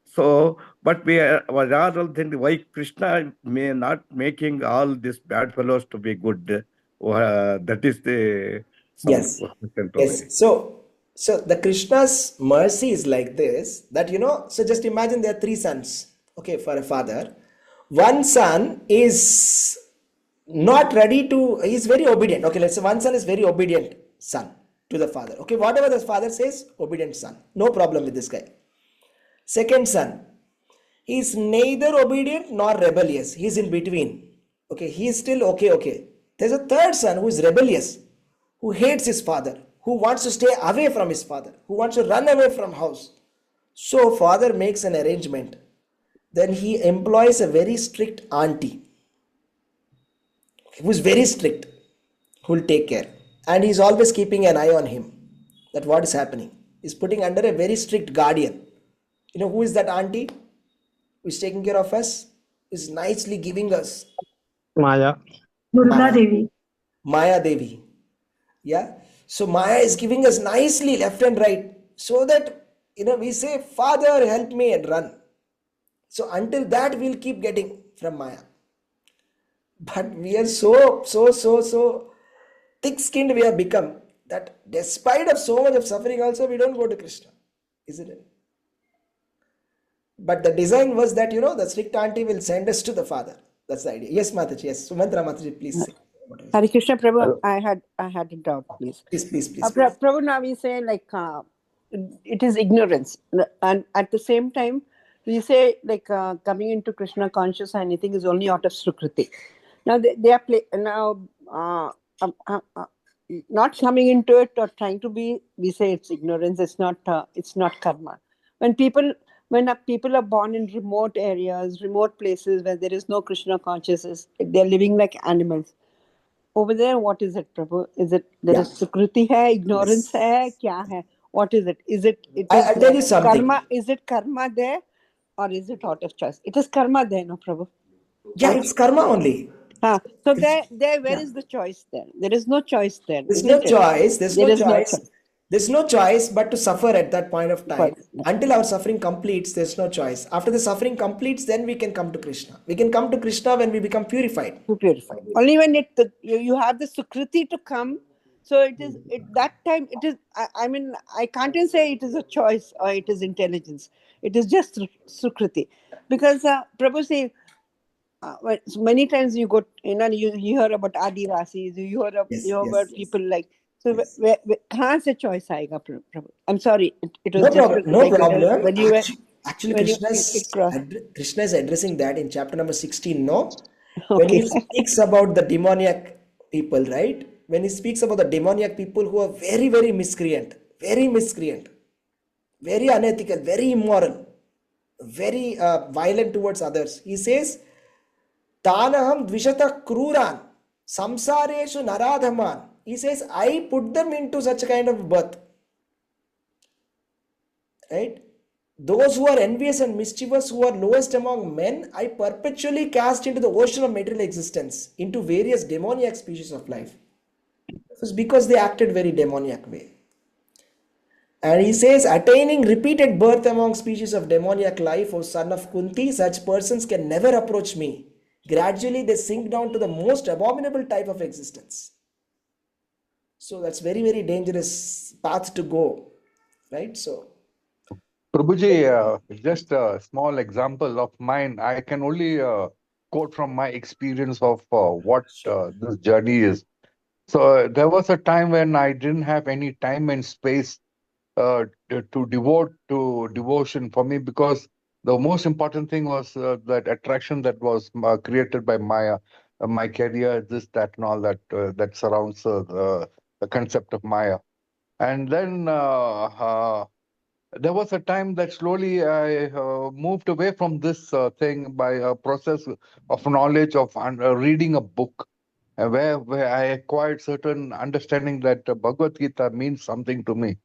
L: So, but we are all thinking why Krishna may not making all these bad fellows to be good. That is the some
A: Yes.
L: question to
A: Yes.
L: me.
A: So the Krishna's mercy is like this, that so just imagine there are three sons, okay, for a father. One son is not ready to, he's very obedient. Okay, let's say one son is very obedient son to the father. Okay, whatever the father says, obedient son. No problem with this guy. Second son, he is neither obedient nor rebellious. He is in between. Okay, he is still okay. There's a third son who is rebellious, who hates his father, who wants to stay away from his father, who wants to run away from house. So father makes an arrangement. Then he employs a very strict auntie, who is very strict, who will take care. And he's always keeping an eye on him, that what is happening. He's putting under a very strict guardian. Who is that auntie who is taking care of us? Is nicely giving us
M: Maya.
A: Maya Devi. Maya Devi. Yeah. So Maya is giving us nicely left and right, so that we say, Father, help me, and run. So until that we'll keep getting from Maya. But we are so thick-skinned we have become, that despite of so much of suffering also, we don't go to Krishna, isn't it? But the design was that, the strict auntie will send us to the father. That's the idea. Yes, Mataji. Yes. Sumantra Mataji, please say.
H: Hare Krishna Prabhu, I had a doubt, please.
A: Please.
H: Prabhu, now we say it is ignorance, and at the same time we say coming into Krishna conscious or anything is only out of Sukriti. Now they are not coming into it or trying to be. We say it's ignorance. It's not karma. When people are born in remote areas, remote places where there is no Krishna consciousness, they're living like animals. Over there, what is it, Prabhu? Is it there is Sukriti hai, ignorance hai, kya hai? What is it?
A: I'll tell you something.
H: Karma? Is it karma there, or is it out of choice? It is karma there, no, Prabhu?
A: Yeah, it's karma only.
H: So where is the choice there? There is no choice there.
A: There's no choice. There's no choice but to suffer at that point of time. Until our suffering completes, there's no choice. After the suffering completes, then we can come to Krishna. We can come to Krishna when we become purified.
H: Only when you have the Sukriti to come. So that time it is. I can't even say it is a choice or it is intelligence. It is just Sukriti, because Prabhu say. So many times you go, you hear about Adivasis, you hear about people like. So कहाँ से choice आएगा, Prabhu? I'm sorry, it was
A: no problem. When you actually Krishna is addressing that in chapter number 16. No, when he speaks about the demoniac people, right? When he speaks about the demoniac people who are very, very miscreant, very unethical, very immoral, very violent towards others, he says, Tanaham dvishata kruran samsareshu naradhaman. He says, I put them into such a kind of birth. Right? Those who are envious and mischievous, who are lowest among men, I perpetually cast into the ocean of material existence, into various demoniac species of life. It was because they acted very demoniac way. And he says, attaining repeated birth among species of demoniac life, O son of Kunti, such persons can never approach me. Gradually, they sink down to the most abominable type of existence. So that's very, very dangerous path to go, right? So,
M: Prabhuji, just a small example of mine. I can only quote from my experience of what this journey is. So there was a time when I didn't have any time and space to devote to devotion for me, because the most important thing was that attraction that was created by Maya, my career, this, that, and all that that surrounds the concept of Maya. And then there was a time that slowly I moved away from this thing by a process of knowledge of reading a book, where I acquired certain understanding that Bhagavad Gita means something to me.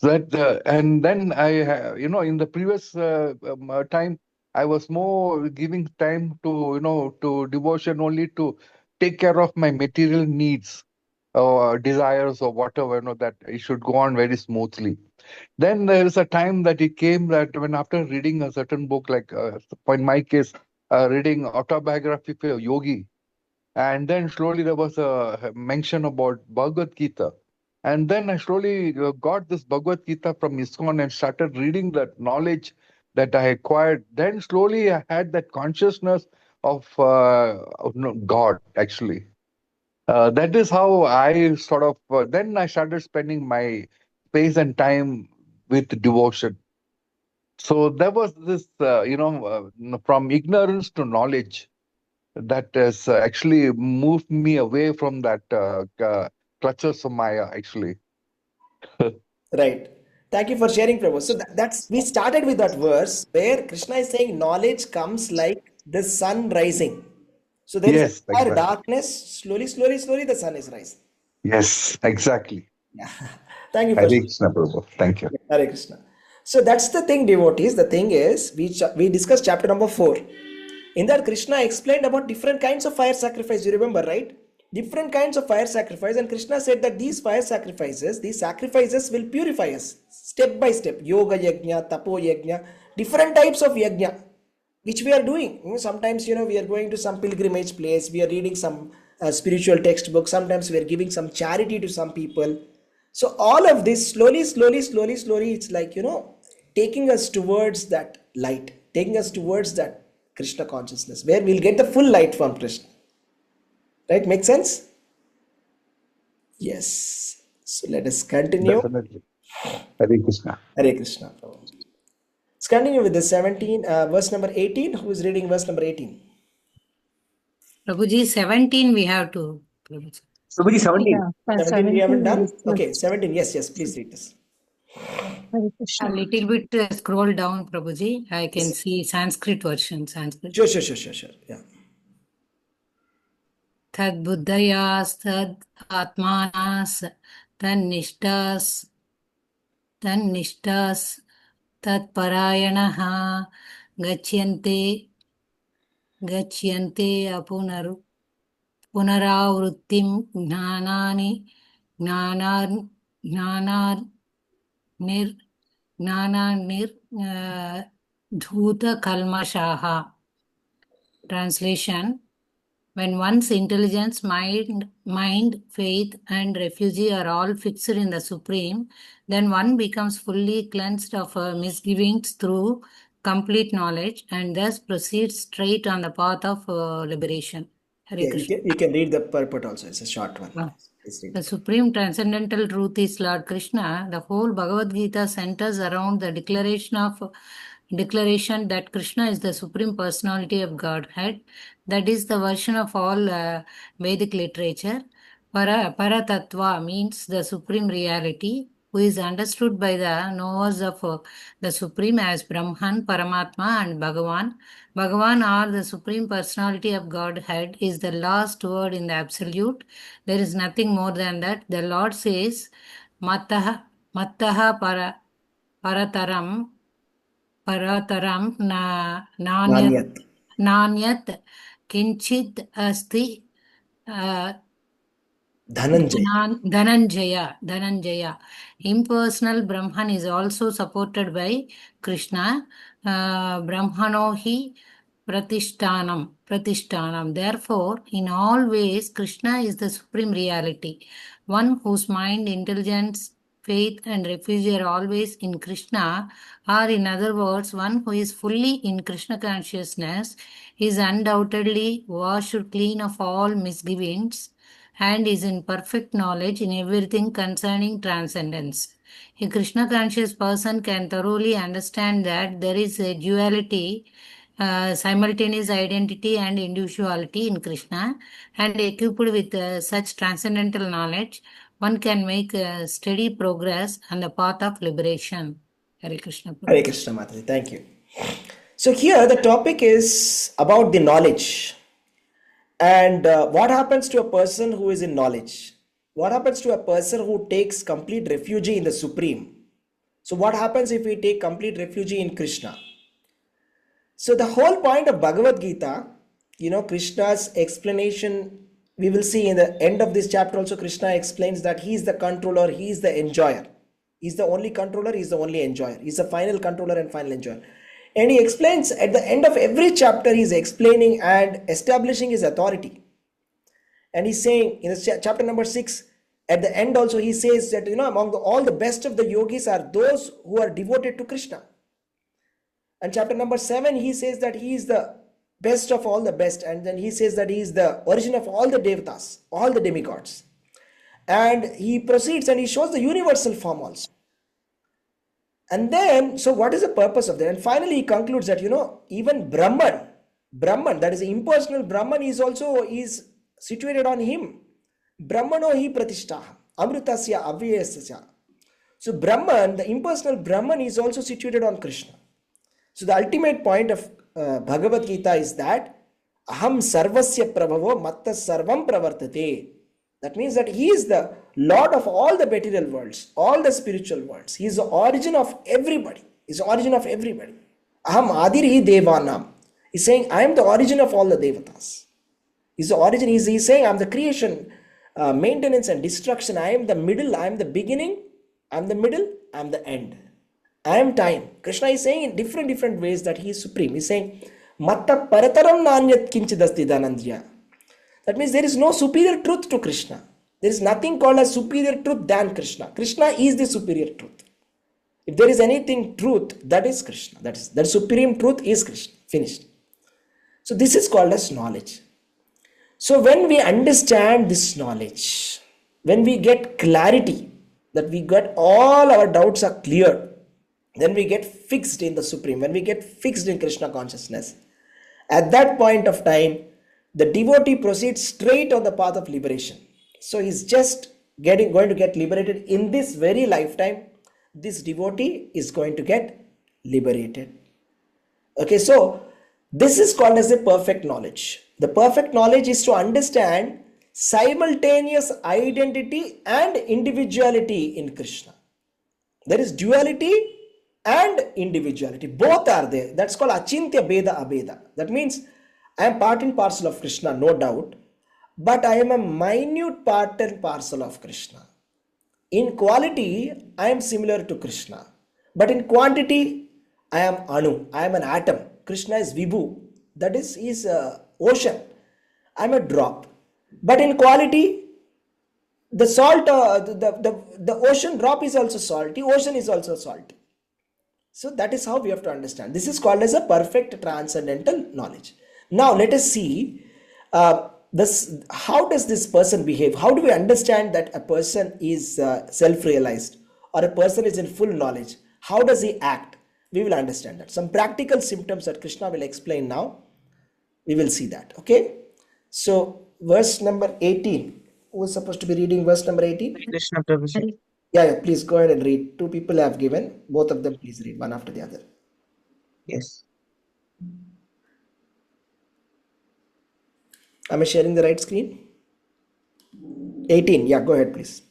M: That and then in the previous time, I was more giving time to to devotion only to take care of my material needs or desires or whatever, that it should go on very smoothly. Then there is a time that it came that when after reading a certain book, like in my case, reading autobiography of a yogi, and then slowly there was a mention about Bhagavad Gita. And then I slowly got this Bhagavad Gita from ISKCON and started reading that knowledge that I acquired. Then slowly I had that consciousness of God, actually. That is how I sort of, then I started spending my space and time with devotion. So there was this, from ignorance to knowledge, that has actually moved me away from that clutches of Maya, actually.
A: right. Thank you for sharing, Prabhu. So that's, we started with that verse where Krishna is saying knowledge comes like the sun rising. So there is
M: Yes,
A: a entire
M: exactly.
A: darkness, slowly the sun is rising.
M: Yes, exactly.
A: Yeah. Thank you for
M: Hare
A: sharing.
M: Krishna, Prabhu. Thank you.
A: Hare Krishna. So that's the thing, devotees. The thing is, we discussed chapter number 4. In that, Krishna explained about different kinds of fire sacrifice. You remember, right? Different kinds of fire sacrifice. And Krishna said that these sacrifices will purify us step by step. Yoga yajna, tapo yajna, different types of yajna, which we are doing. Sometimes, we are going to some pilgrimage place. We are reading some spiritual textbook. Sometimes we are giving some charity to some people. So all of this slowly, it's like, taking us towards that light, taking us towards that Krishna consciousness, where we'll get the full light from Krishna. Right? Make sense? Yes. So let us continue.
M: Definitely. Hare Krishna.
A: Hare Krishna. Let's continue with the verse number 18. Who is reading verse number 18?
C: Prabhuji, 17 we have to. Prabhuji.
I: Subhaji, 17.
K: Yeah,
A: 17 we haven't done?
K: yes, yes.
A: Okay, 17. Yes, please read this.
K: Hare
C: A
K: Krishna.
C: little bit scroll down, Prabhuji. I can see Sanskrit version. Sanskrit.
A: Sure. Yeah.
C: Tad buddhayas atmanas tannishtas tat parayanaha gachyante punaravrittim gnananir dhuta kalmashaha. Translation: when one's intelligence, mind, faith, and refugee are all fixed in the Supreme, then one becomes fully cleansed of misgivings through complete knowledge and thus proceeds straight on the path of liberation. Hare
A: Yeah,
C: Krishna.
A: you can read the purport also. It's a short one.
C: Wow.
A: Please read.
C: The supreme transcendental truth is Lord Krishna. The whole Bhagavad Gita centers around the declaration that Krishna is the supreme personality of Godhead. That is the version of all Vedic literature. Paratattva means the supreme reality, who is understood by the knowers of the Supreme as Brahman, Paramatma, and Bhagavan. Bhagavan, or the Supreme Personality of Godhead, is the last word in the Absolute. There is nothing more than that. The Lord says, Mattaha parataram Parataram
A: Nanyat.
C: Nanyat Kinchit Asti
A: Dhananjaya.
C: Dhananjaya. Impersonal Brahman is also supported by Krishna. Brahmano hi Pratishtanam. Therefore, in all ways, Krishna is the supreme reality. One whose mind, intelligence, faith, and refuge are always in Krishna, or in other words, one who is fully in Krishna consciousness, is undoubtedly washed clean of all misgivings and is in perfect knowledge in everything concerning transcendence. A Krishna conscious person can thoroughly understand that there is a duality, simultaneous identity, and individuality in Krishna, and equipped with such transcendental knowledge, one can make steady progress on the path of liberation. Hare Krishna.
A: Hare Krishna Mataji. Thank you. So here the topic is about the knowledge. And what happens to a person who is in knowledge? What happens to a person who takes complete refuge in the Supreme? So what happens if we take complete refuge in Krishna? So the whole point of Bhagavad Gita, Krishna's explanation, we will see in the end of this chapter also, Krishna explains that he is the controller, he is the enjoyer. He's the only controller, he's the only enjoyer. He's the final controller and final enjoyer. And he explains at the end of every chapter, he's explaining and establishing his authority. And he's saying in chapter number 6, at the end also, he says that, among all the best of the yogis are those who are devoted to Krishna. And chapter number 7, he says that he is the best of all the best. And then he says that he is the origin of all the devatas, all the demigods. And he proceeds and he shows the universal form also. And then, so what is the purpose of that? And finally, he concludes that, even Brahman, that is the impersonal Brahman, is situated on him. Brahmano hi pratishtha, amritasya avyayasya. So Brahman, the impersonal Brahman, is also situated on Krishna. So the ultimate point of Bhagavad Gita is that aham sarvasya prabhavo matta sarvam pravartate. That means that he is the Lord of all the material worlds, all the spiritual worlds. He is the origin of everybody. He is the origin of everybody. Aham adirhi devanam. He's saying, I am the origin of all the devatas. He's the origin. He's saying, I am the creation, maintenance and destruction. I am the middle. I am the beginning. I am the middle. I am the end. I am time. Krishna is saying in different ways that he is supreme. He's saying, Matta parataram nanyat kinchidasti dhananjaya. That means there is no superior truth to Krishna. There is nothing called as superior truth than Krishna. Krishna is the superior truth. If there is anything truth, that is Krishna. That supreme truth is Krishna. Finished. So this is called as knowledge. So when we understand this knowledge, when we get clarity, that we got all our doubts are cleared, then we get fixed in the Supreme, when we get fixed in Krishna consciousness, at that point of time, the devotee proceeds straight on the path of liberation. So he's just going to get liberated in this very lifetime. This devotee is going to get liberated. Okay, so this is called as a perfect knowledge. The perfect knowledge is to understand simultaneous identity and individuality in Krishna. There is duality and individuality. Both are there. That's called achintya beda abeda. That means I am part and parcel of Krishna, no doubt. But I am a minute part and parcel of Krishna. In quality, I am similar to Krishna. But in quantity, I am Anu. I am an atom. Krishna is Vibhu. That is ocean. I am a drop. But in quality, the salt, the ocean drop is also salty. Ocean is also salty. So that is how we have to understand. This is called as a perfect transcendental knowledge. Now let us see how does this person behave? How do we understand that a person is self-realized or a person is in full knowledge? How does he act? We will understand that. Some practical symptoms that Krishna will explain now. We will see that. Okay. So verse number 18. Who was supposed to be reading verse number 18?
N: Krishna Prabhuji.
A: Yeah, please go ahead and read. Two people have given. Both of them please read one after the other.
N: Yes.
A: Am I sharing the right screen? 18. Yeah, go ahead, please.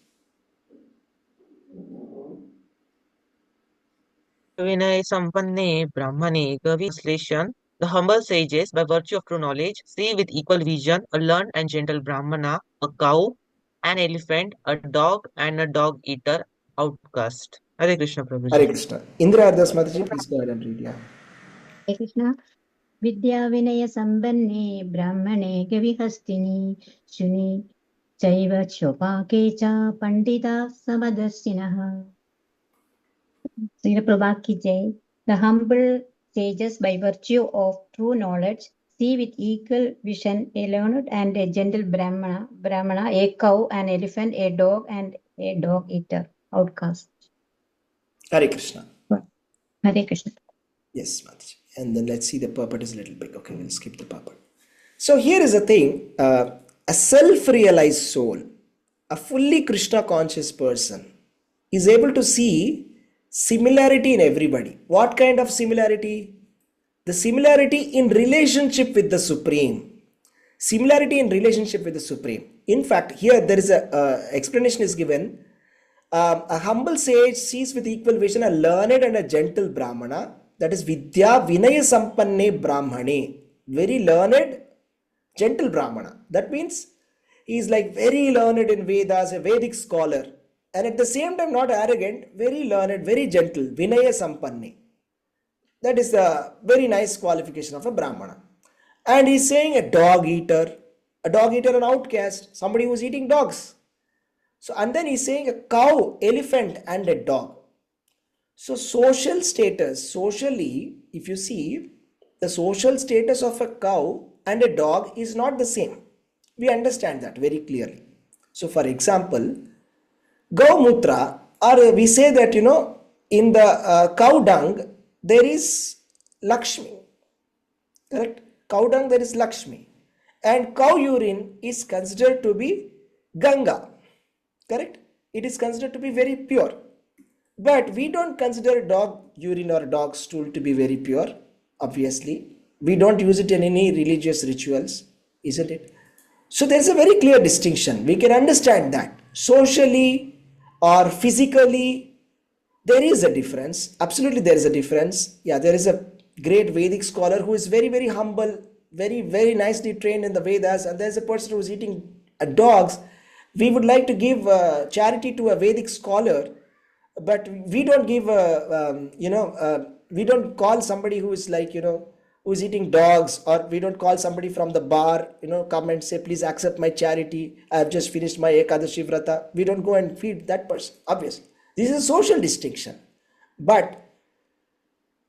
N: Vinay Sampanne Brahmane Kavi translation. The humble sages, by virtue of true knowledge, see with equal vision a learned and gentle Brahmana, a cow, an elephant, a dog, and a dog eater outcast. Hare Krishna
A: Hare
N: Prabhuji.
A: Krishna. Indra Ardas Mataji, please go ahead and read. Yeah.
O: Hare Krishna. विद्या विनय संपन्ने ब्राह्मणे गविहस्तिनि शुनि चैव क्षोपाके च Pandita समदर्शिनः. Srila Prabhupada ki jai. The humble sages, by virtue of true knowledge, see with equal vision a learned and a gentle Brahmana, a cow, an elephant, a dog, and a dog eater, outcast.
A: Hare Krishna.
O: Hare Krishna.
A: Yes, Mataji. And then let's see, the purport is a little big. Okay, we'll skip the purport. So here is the thing, a self-realized soul, a fully Krishna conscious person is able to see similarity in everybody. What kind of similarity? The similarity in relationship with the Supreme. Similarity in relationship with the Supreme. In fact, here there is a explanation is given. A humble sage sees with equal vision a learned and a gentle Brahmana, that is Vidya Vinaya Sampanne Brahmane. Very learned, gentle Brahmana. That means he is like very learned in Vedas, a Vedic scholar. And at the same time not arrogant, very learned, very gentle, Vinaya Sampanne. That is the very nice qualification of a Brahmana. And he is saying a dog eater, an outcast, somebody who is eating dogs. So, and then he is saying a cow, elephant, and a dog. So, social status, socially, if you see, the social status of a cow and a dog is not the same. We understand that very clearly. So, for example, Gaumutra, or we say that, in the cow dung, there is Lakshmi. Correct? Cow dung, there is Lakshmi. And cow urine is considered to be Ganga. Correct? It is considered to be very pure. But we don't consider dog urine or dog stool to be very pure, obviously. We don't use it in any religious rituals, isn't it? So there's a very clear distinction. We can understand that. Socially or physically, there is a difference. Absolutely there is a difference. Yeah, there is a great Vedic scholar who is very, very humble, very, very nicely trained in the Vedas, and there's a person who is eating dogs. We would like to give charity to a Vedic scholar, but we don't give we don't call somebody who is like, who's eating dogs, or we don't call somebody from the bar, come and say, please accept my charity. I have just finished my Ekadashi Vrata. We don't go and feed that person, obviously. This is a social distinction. But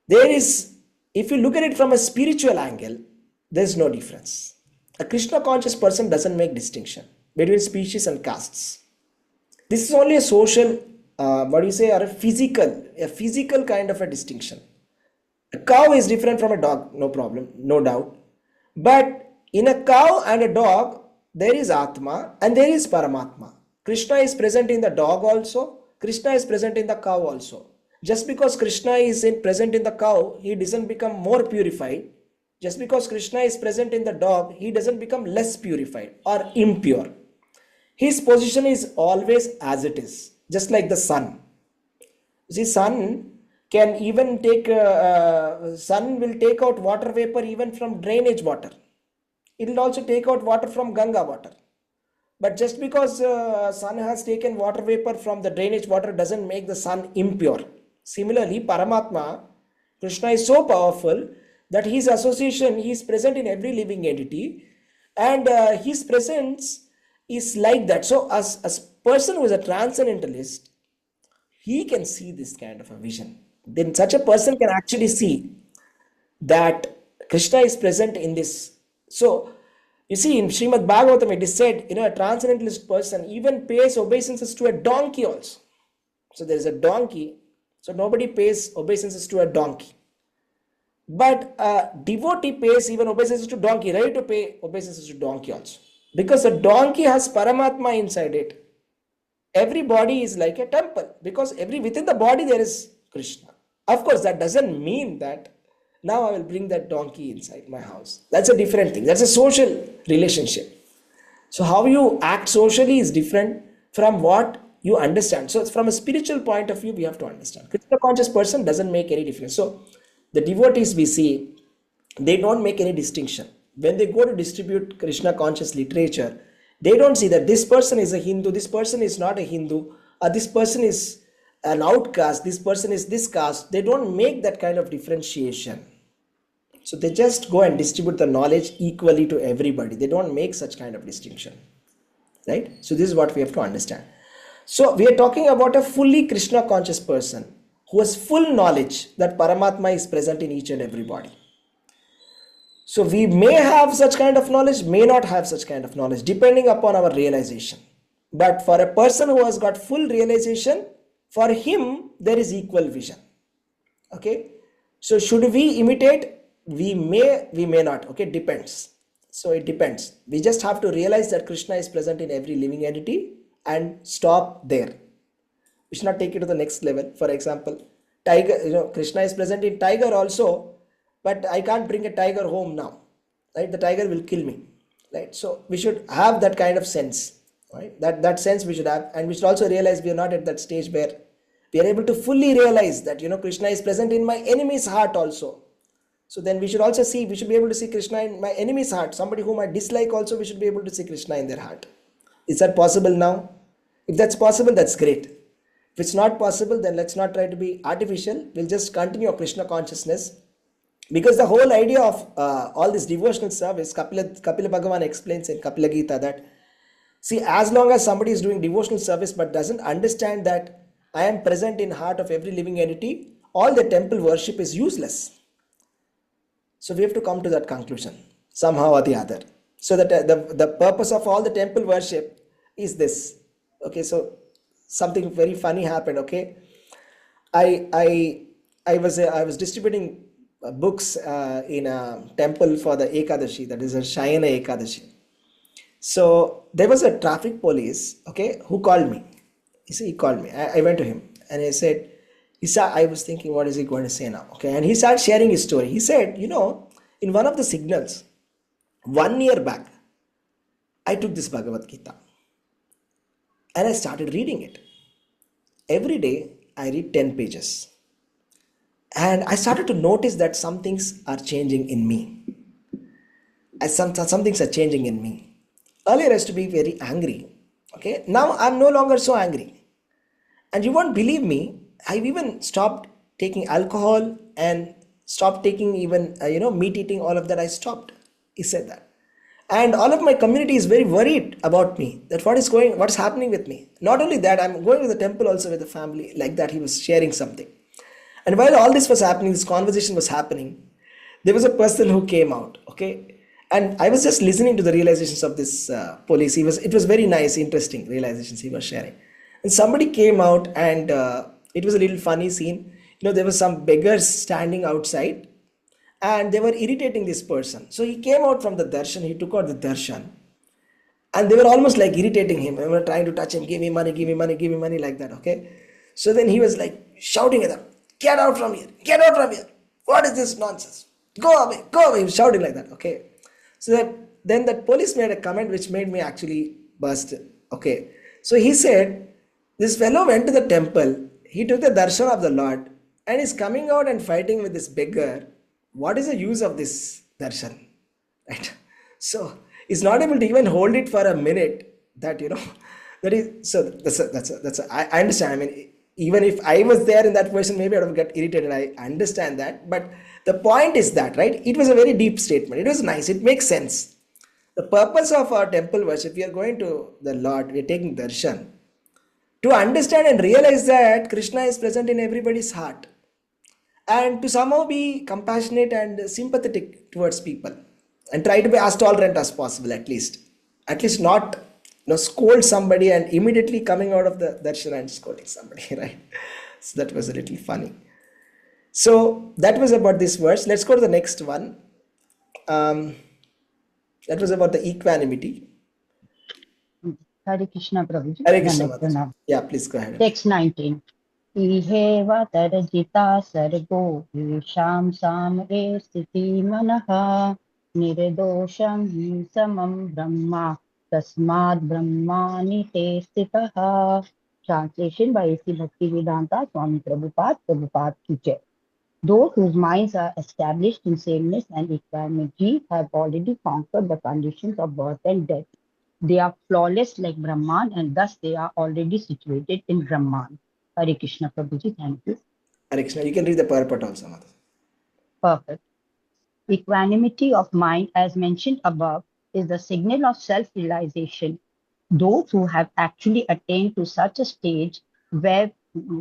A: there is, if you look at it from a spiritual angle, there's no difference. A Krishna conscious person doesn't make distinction between species and castes. This is only a social, or a physical kind of a distinction. A cow is different from a dog, no problem, no doubt. But in a cow and a dog, there is Atma and there is Paramatma. Krishna is present in the dog also. Krishna is present in the cow also. Just because Krishna is present in the cow, he doesn't become more purified. Just because Krishna is present in the dog, he doesn't become less purified or impure. His position is always as it is, just like the sun. See, sun can even take, sun will take out water vapor even from drainage water. It will also take out water from Ganga water. But just because sun has taken water vapor from the drainage water doesn't make the sun impure. Similarly, Paramatma, Krishna is so powerful that his association, he is present in every living entity, and his presence is like that. So as a person who is a transcendentalist, he can see this kind of a vision. Then such a person can actually see that Krishna is present in this. So you see, in Srimad Bhagavatam it is said, a transcendentalist person even pays obeisances to a donkey also. So there is a donkey, so nobody pays obeisances to a donkey. But a devotee pays even obeisances to donkey, ready to pay obeisances to donkey also. Because the donkey has Paramatma inside it. Every body is like a temple, because within the body there is Krishna. Of course, that doesn't mean that now I will bring that donkey inside my house. That's a different thing. That's a social relationship. So how you act socially is different from what You understand. So from a spiritual point of view, we have to understand. Krishna conscious person doesn't make any difference. So the devotees we see, they don't make any distinction. When they go to distribute Krishna conscious literature, they don't see that this person is a Hindu, this person is not a Hindu, or this person is an outcast, this person is this caste. They don't make that kind of differentiation. So they just go and distribute the knowledge equally to everybody. They don't make such kind of distinction. Right? So this is what we have to understand. So we are talking about a fully Krishna conscious person who has full knowledge that Paramatma is present in each and every body. So we may have such kind of knowledge, may not have such kind of knowledge, depending upon our realization. But for a person who has got full realization, for him there is equal vision. Okay. So should we imitate? We may not. Okay, depends. So it depends. We just have to realize that Krishna is present in every living entity and stop there. We should not take it to the next level. For example, tiger, Krishna is present in tiger also, but I can't bring a tiger home now. Right? The tiger will kill me. Right? So we should have that kind of sense. Right? That sense we should have, and we should also realize we are not at that stage where we are able to fully realize that Krishna is present in my enemy's heart also. So then we should also see, we should be able to see Krishna in my enemy's heart. Somebody whom I dislike also, we should be able to see Krishna in their heart. Is that possible now? If that's possible, that's great. If it's not possible, then let's not try to be artificial. We'll just continue our Krishna consciousness. Because the whole idea of all this devotional service, Kapila Bhagavan explains in Kapila Gita that, see, as long as somebody is doing devotional service but doesn't understand that I am present in heart of every living entity, all the temple worship is useless. So we have to come to that conclusion somehow or the other. So that the purpose of all the temple worship is this. Okay, so something very funny happened. Okay, I was distributing books in a temple for the Ekadashi, that is a Shayana Ekadashi. So there was a traffic police, okay, who called me. He called me. I went to him and I was thinking, what is he going to say now? Okay, and he started sharing his story. He said, in one of the signals, 1 year back, I took this Bhagavad Gita and I started reading it. Every day, I read 10 pages. And I started to notice that some things are changing in me. Some things are changing in me. Earlier, I used to be very angry. Okay, now I'm no longer so angry. And you won't believe me, I've even stopped taking alcohol and stopped taking even, meat eating, all of that I stopped. He said that. And all of my community is very worried about me, that what's happening with me. Not only that, I'm going to the temple also with the family, like that he was sharing something. And while all this was happening, this conversation was happening, there was a person who came out, okay? And I was just listening to the realizations of this police. It was very nice, interesting realizations he was sharing. And somebody came out and it was a little funny scene. There were some beggars standing outside and they were irritating this person. So he came out from the darshan, he took out the darshan and they were almost like irritating him. They were trying to touch him, give me money, give me money, give me money, like that, okay? So then he was like shouting at them, get out from here, get out from here. What is this nonsense? Go away, go away. He was shouting like that, okay? So then that police made a comment which made me actually burst, okay? So he said, this fellow went to the temple, he took the darshan of the Lord and is coming out and fighting with this beggar. What is the use of this darshan? Right? So he's not able to even hold it for a minute. That that is so. I understand. I mean, even if I was there in that position, maybe I would have got irritated. I understand that. But the point is that, right? It was a very deep statement. It was nice. It makes sense. The purpose of our temple worship, we are going to the Lord. We are taking darshan to understand and realize that Krishna is present in everybody's heart, and to somehow be compassionate and sympathetic towards people and try to be as tolerant as possible, at least not scold somebody and immediately coming out of the darshan and scolding somebody, right? So that was a little funny. So that was about this verse. Let's go to the next one. That was about the equanimity.
E: Hare Krishna, Prabhuji.
A: Hare Krishna, Mataji. Yeah, please go ahead.
E: Text 19. Iheva tarajita sargo yesham samre sthiti manaha nirdosham samam brahma tasmad brahmani te sthitaha. Translation by A.C. Bhaktivedanta Swami Prabhupada, Prabhupada ki Jai. Those whose minds are established in sameness and equanimity have already conquered the conditions of birth and death. They are flawless like Brahman, and thus they are already situated in Brahman. Hare Krishna Prabhuji, thank you.
A: Hare Krishna, you can read the purport also, Mother.
E: Perfect. Equanimity of mind, as mentioned above, is the signal of self-realization. Those who have actually attained to such a stage where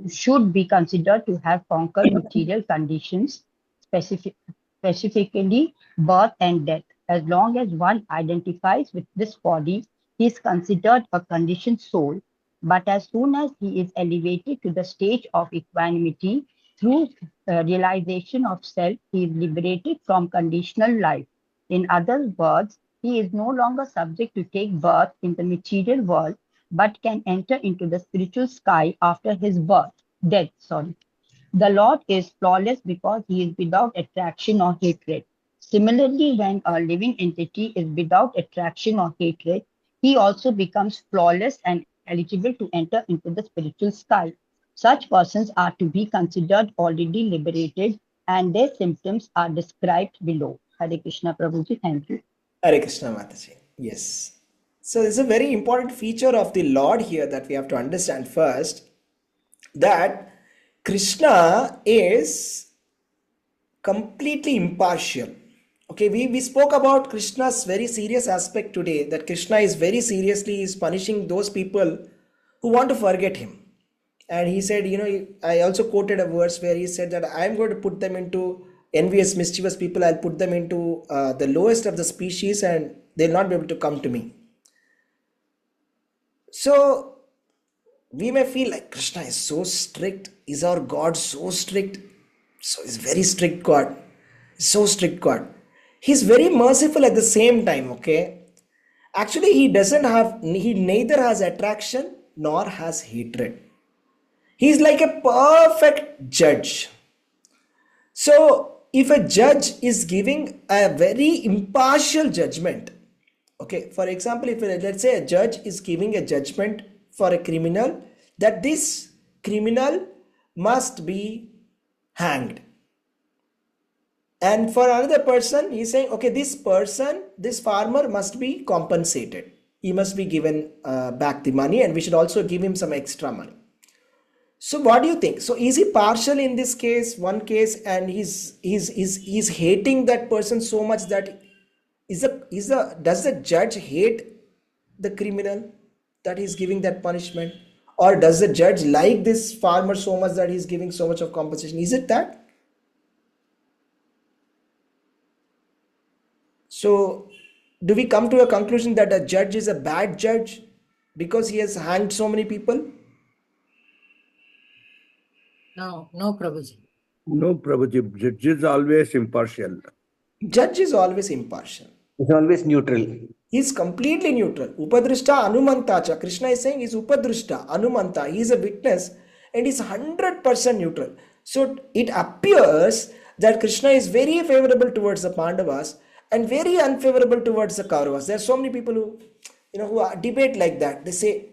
E: should be considered to have conquered material conditions, specifically birth and death. As long as one identifies with this body, he is considered a conditioned soul. But as soon as he is elevated to the stage of equanimity through realization of self, he is liberated from conditional life. In other words, he is no longer subject to take birth in the material world, but can enter into the spiritual sky after his death. The Lord is flawless because he is without attraction or hatred. Similarly, when a living entity is without attraction or hatred, he also becomes flawless and eligible to enter into the spiritual sky. Such persons are to be considered already liberated, and their symptoms are described below. Hare Krishna Prabhuji, thank you.
A: Hare Krishna, Mataji. Yes. So there's a very important feature of the Lord here that we have to understand first, that Krishna is completely impartial. Okay, we spoke about Krishna's very serious aspect today, that Krishna is very seriously is punishing those people who want to forget him. And he said, I also quoted a verse where he said that I'm going to put them into envious, mischievous people. I'll put them into the lowest of the species and they'll not be able to come to me. So we may feel like Krishna is so strict. Is our God so strict? So he's very strict God. So strict God. He's very merciful at the same time, okay? Actually, he neither has attraction nor has hatred. He's like a perfect judge. So if a judge is giving a very impartial judgment, okay, for example, if let's say a judge is giving a judgment for a criminal, that this criminal must be hanged. And for another person, he's saying, okay, this farmer must be compensated. He must be given back the money, and we should also give him some extra money. So what do you think? So is he partial in this case, one case, and he's hating that person so much that does the judge hate the criminal that he's giving that punishment? Or does the judge like this farmer so much that he's giving so much of compensation? Is it that? So do we come to a conclusion that a judge is a bad judge because he has hanged so many people?
C: No, Prabhuji.
L: No, Prabhuji. Judge is always impartial.
A: Judge is always impartial.
I: It's always neutral.
A: He's completely neutral. Upadrishta Anumantacha. Krishna is saying he's Upadrishta, Anumanta. He is a witness and he's 100% neutral. So it appears that Krishna is very favorable towards the Pandavas and very unfavorable towards the Kauravas. There are so many people who debate like that. They say,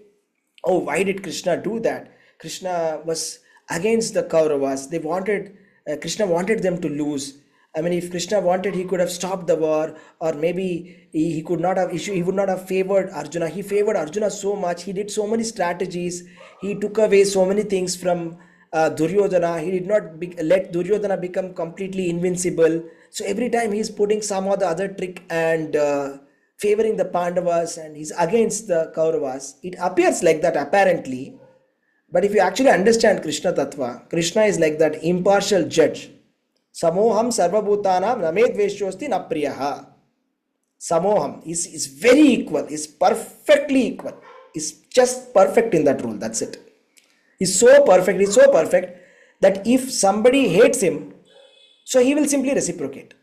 A: oh, why did Krishna do that? Krishna was against the Kauravas. Krishna wanted them to lose. I mean, if Krishna wanted, he could have stopped the war, or maybe he would not have favored Arjuna. He favored Arjuna so much. He did so many strategies. He took away so many things from Duryodhana. He did not let Duryodhana become completely invincible. So every time he's putting some or the other trick and favoring the Pandavas, and he's against the Kauravas. It appears like that apparently. But if you actually understand Krishna Tattva, Krishna is like that impartial judge. Samoham sarvabhutanam named veshosti na priyaha. Samoham is very equal, is perfectly equal, is just perfect in that role. That's it. He's so perfect that if somebody hates him, so he will simply reciprocate.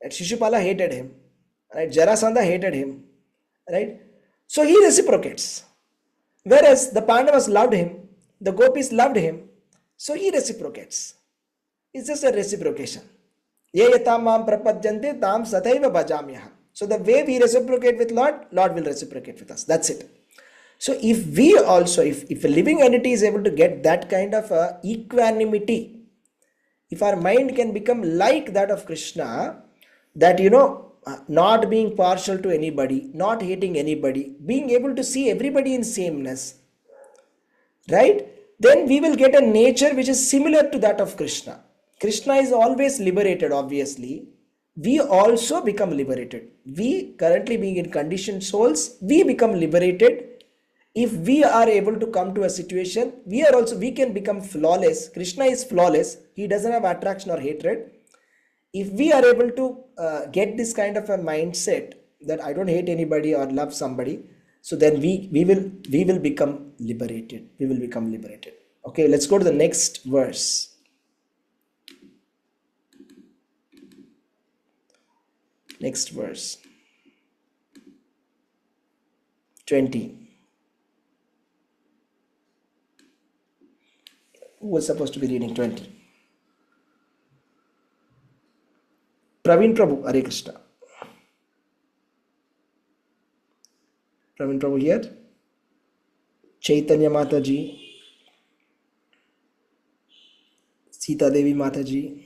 A: Right? Shishupala hated him, right? Jarasandha hated him, right? So he reciprocates. Whereas the Pandavas loved him, the Gopis loved him, so he reciprocates. It's just a reciprocation. Ye yatam mam prapadyante tam sathaiva bhajamyah. So the way we reciprocate with Lord will reciprocate with us. That's it. So if we also, if a living entity is able to get that kind of equanimity, if our mind can become like that of Krishna, that not being partial to anybody, not hating anybody, being able to see everybody in sameness, right? Then we will get a nature which is similar to that of Krishna. Krishna is always liberated, obviously. We also become liberated. We currently being in conditioned souls, we become liberated. If we are able to come to a situation, we can become flawless. Krishna is flawless. He doesn't have attraction or hatred. If we are able to get this kind of a mindset that I don't hate anybody or love somebody, so then we will become liberated. We will become liberated. Okay, let's go to the next verse. Next verse, 20. Who was supposed to be reading 20? Praveen Prabhu, Hare Krishna. Praveen Prabhu here. Chaitanya Mataji. Sita Devi Mataji.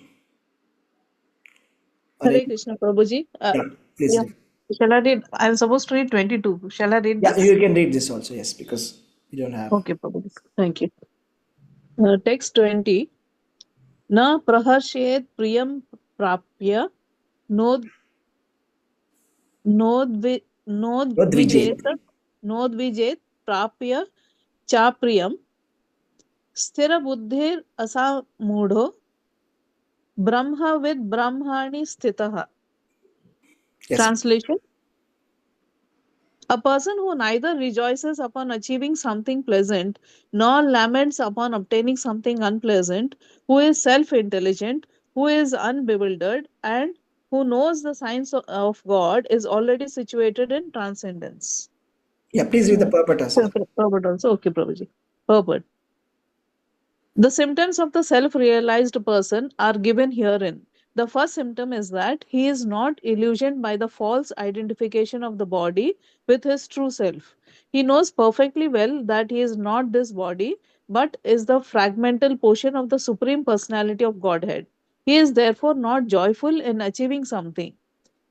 K: Hare Krishna, Prabhuji.
A: Yeah, please
K: Yeah.
A: read.
K: Shall I read? I'm supposed to read 22. Shall I read
A: Yeah,
K: this?
A: you can read this also, yes, because we don't have.
K: Okay, Prabhuji. Thank you. Text 20. Na praharshet priyam prapya nod nodvi
A: Dvijay.
K: nodvijet prapya cha priyam sthira buddhir asa mudho brahma vid brahmani sthitaha.
A: Yes.
K: Translation. A person who neither rejoices upon achieving something pleasant nor laments upon obtaining something unpleasant, who is self intelligent, who is unbewildered, and who knows the signs of God, is already situated in transcendence.
A: Yeah, please read the purport as well.
K: Purport also. Okay, Prabhuji. Purport. The symptoms of the self realized person are given herein. The first symptom is that he is not illusioned by the false identification of the body with his true self. He knows perfectly well that he is not this body, but is the fragmental portion of the Supreme Personality of Godhead. He is therefore not joyful in achieving something,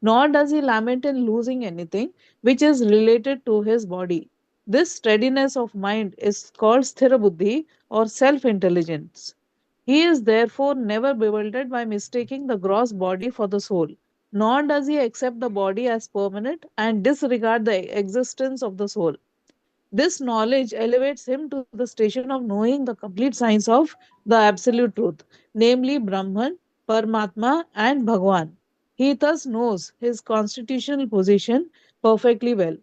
K: nor does he lament in losing anything which is related to his body. This steadiness of mind is called sthira buddhi or self-intelligence. He is therefore never bewildered by mistaking the gross body for the soul, nor does he accept the body as permanent and disregard the existence of the soul. This knowledge elevates him to the station of knowing the complete science of the absolute truth, namely Brahman, Paramatma, and Bhagwan. He thus knows his constitutional position perfectly well,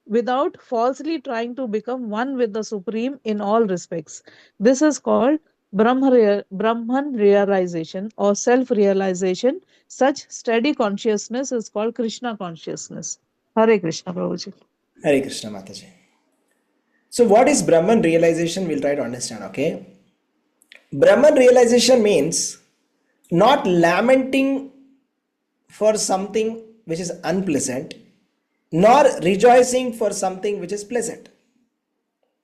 K: without falsely trying to become one with the Supreme in all respects. This is called Brahman realization or self realization. Such steady consciousness is called Krishna consciousness. Hare Krishna, Prabhuji.
A: Hare Krishna Mataji. So what is Brahman realization? We'll try to understand, okay? Brahman realization means not lamenting for something which is unpleasant, nor rejoicing for something which is pleasant.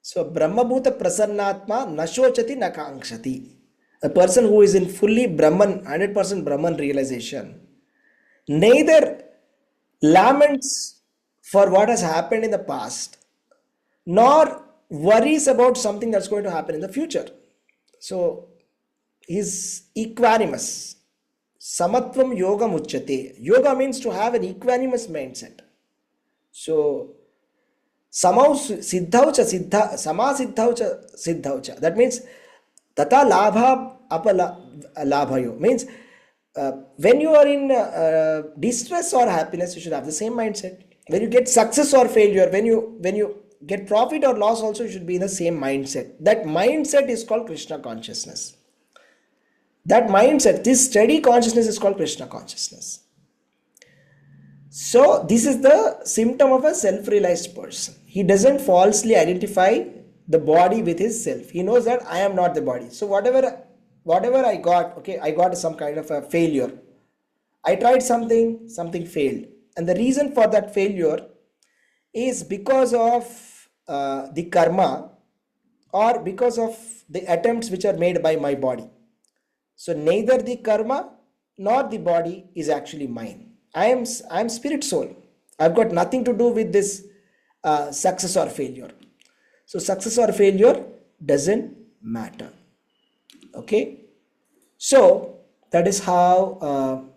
A: So Brahmabhuta Prasannatma Nashochati Nakankshati. A person who is in fully Brahman, 100% Brahman realization, neither laments for what has happened in the past, nor worries about something that's going to happen in the future. So he's equanimous. Samatvam yoga muchyate. Yoga means to have an equanimous mindset. So samau siddhaucha siddha sama siddhaucha siddhaucha. That means tata labha apala labhayo. Means when you are in distress or happiness, you should have the same mindset. When you get success or failure, when you get profit or loss, also you should be in the same mindset. That mindset is called Krishna consciousness. That mindset, this steady consciousness is called Krishna consciousness. So this is the symptom of a self-realized person. He doesn't falsely identify the body with his self. He knows that I am not the body. So whatever I got, okay, I got some kind of a failure. I tried something failed. And the reason for that failure is because of the karma or because of the attempts which are made by my body. So neither the karma nor the body is actually mine. I am spirit soul. I've got nothing to do with this success or failure. So success or failure doesn't matter. Okay. So that is how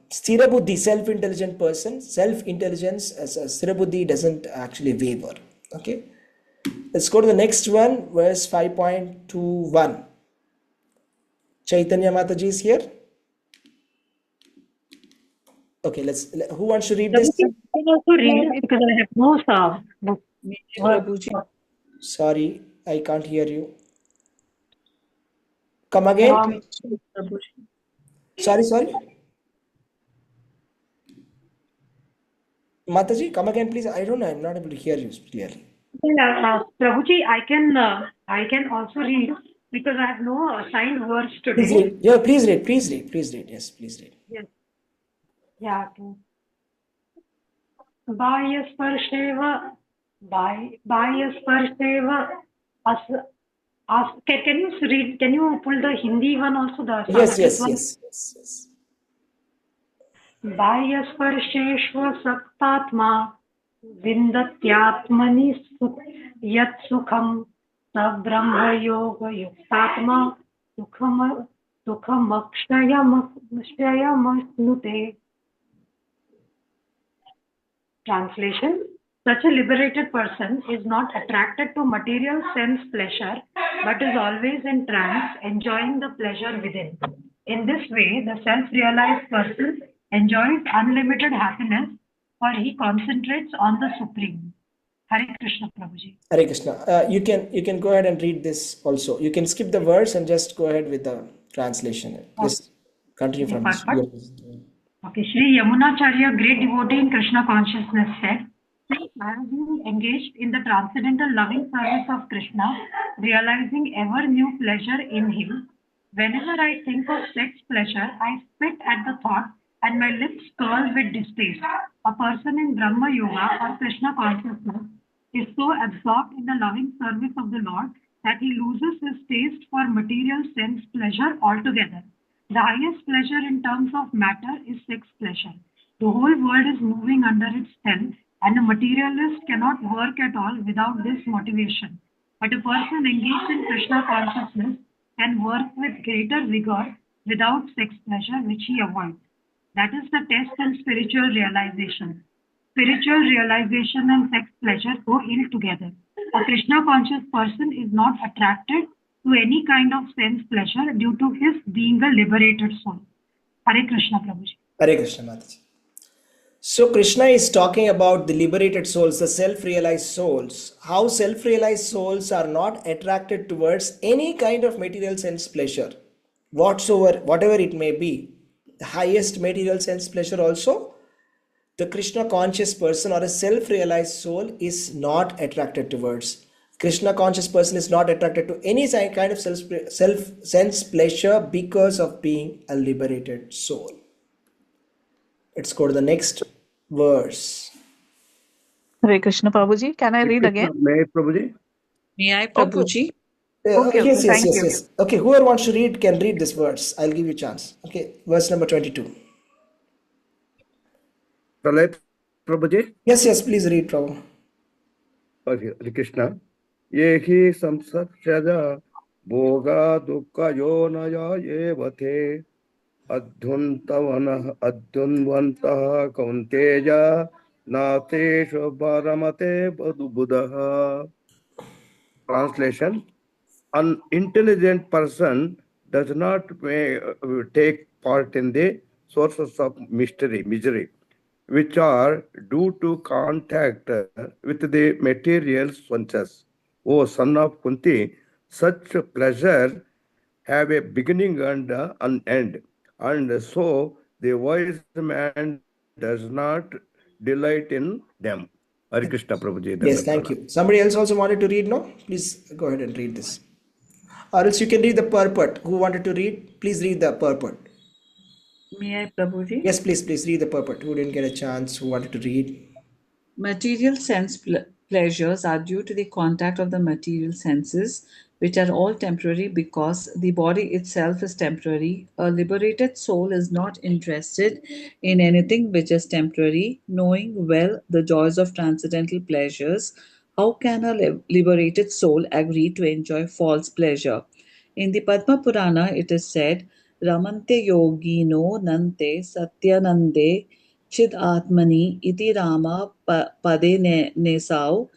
A: Sthira Buddhi, self-intelligent person, self-intelligence as a Sthira Buddhi doesn't actually waver. Okay. Let's go to the next one, verse 5.21. Chaitanya Mataji is here. Okay, who wants to read this?
P: I can also read because I have no
J: Prabhuji.
A: Sorry, I can't hear you. Come again. Sorry. Mataji, come again, please. I don't know. I'm not able to hear you clearly.
P: Prabhuji, I can also read because I have no assigned verse today.
A: Please read. Yeah, please read. Yes, please read.
P: Yes. Yeah. Bahyasparsheva can you read? Can you pull the Hindi one also? The Sanskrit one?
A: Yes.
P: बाह्यस्पर्शेष्व सक्तात्मा विन्दत्यात्मनि यत् सुखं स ब्रह्मयोगयुक्तात्मा सुखमक्षयमश्नुते. Translation: such a liberated person is not attracted to material sense pleasure, but is always in trance, enjoying the pleasure within. In this way, the self-realized person enjoys unlimited happiness, for he concentrates on the Supreme. Hare Krishna, Prabhuji.
A: Hare Krishna. You can go ahead and read this also. You can skip the verse and just go ahead with the translation. Just continue from this.
P: Okay, Sri Yamunacharya, great devotee in Krishna consciousness, said, I have been engaged in the transcendental loving service of Krishna, realizing ever new pleasure in him. Whenever I think of sex pleasure, I spit at the thought and my lips curl with distaste. A person in Brahma Yoga or Krishna consciousness is so absorbed in the loving service of the Lord that he loses his taste for material sense pleasure altogether. The highest pleasure in terms of matter is sex pleasure. The whole world is moving under its spell, and a materialist cannot work at all without this motivation. But a person engaged in Krishna consciousness can work with greater vigor without sex pleasure, which he avoids. That is the test in spiritual realization. Spiritual realization and sex pleasure go ill together. A Krishna conscious person is not attracted to any kind of sense pleasure due to his being a liberated soul. Hare Krishna, Prabhuji.
A: Hare Krishna, Mataji. So Krishna is talking about the liberated souls, the self-realized souls. How self-realized souls are not attracted towards any kind of material sense pleasure, whatever it may be. The highest material sense pleasure also, the Krishna conscious person or a self-realized soul is not attracted towards. Krishna conscious person is not attracted to any kind of sense pleasure because of being a liberated soul. Let's go to the next verse.
K: Hare Krishna, Prabhuji. Can I read again?
L: May I, Prabhuji?
J: May I, Prabhuji?
K: Okay,
A: Yes. Okay, whoever wants to read can read this verse. I'll give you a chance. Okay, verse number 22.
L: Shall I, Prabhuji?
A: Yes, please read, Prabhu.
L: Okay, Hare Krishna. Yehi samsakshada bhoga dukkha yonaya evate adhyunvantah kaunteja natesha paramate buddha. Translation: an intelligent person does not take part in the sources of misery, which are due to contact with the material senses. O son of Kunti, such pleasure have a beginning and an end, and so the wise man does not delight in them. Hare Krishna, Prabhuji.
A: Yes, thank you. Somebody else also wanted to read, no? Please go ahead and read this. Or else you can read the purport. Who wanted to read? Please read the purport.
J: May I, Prabhuji?
A: Yes, please read the purport. Who didn't get a chance, who wanted to read?
J: Material sense pleasures are due to the contact of the material senses, which are all temporary because the body itself is temporary. A liberated soul is not interested in anything which is temporary, knowing well the joys of transcendental pleasures. How can a liberated soul agree to enjoy false pleasure? In the Padma Purana, it is said, Ramante yogino nante satyanande chid atmani iti rama pade nesau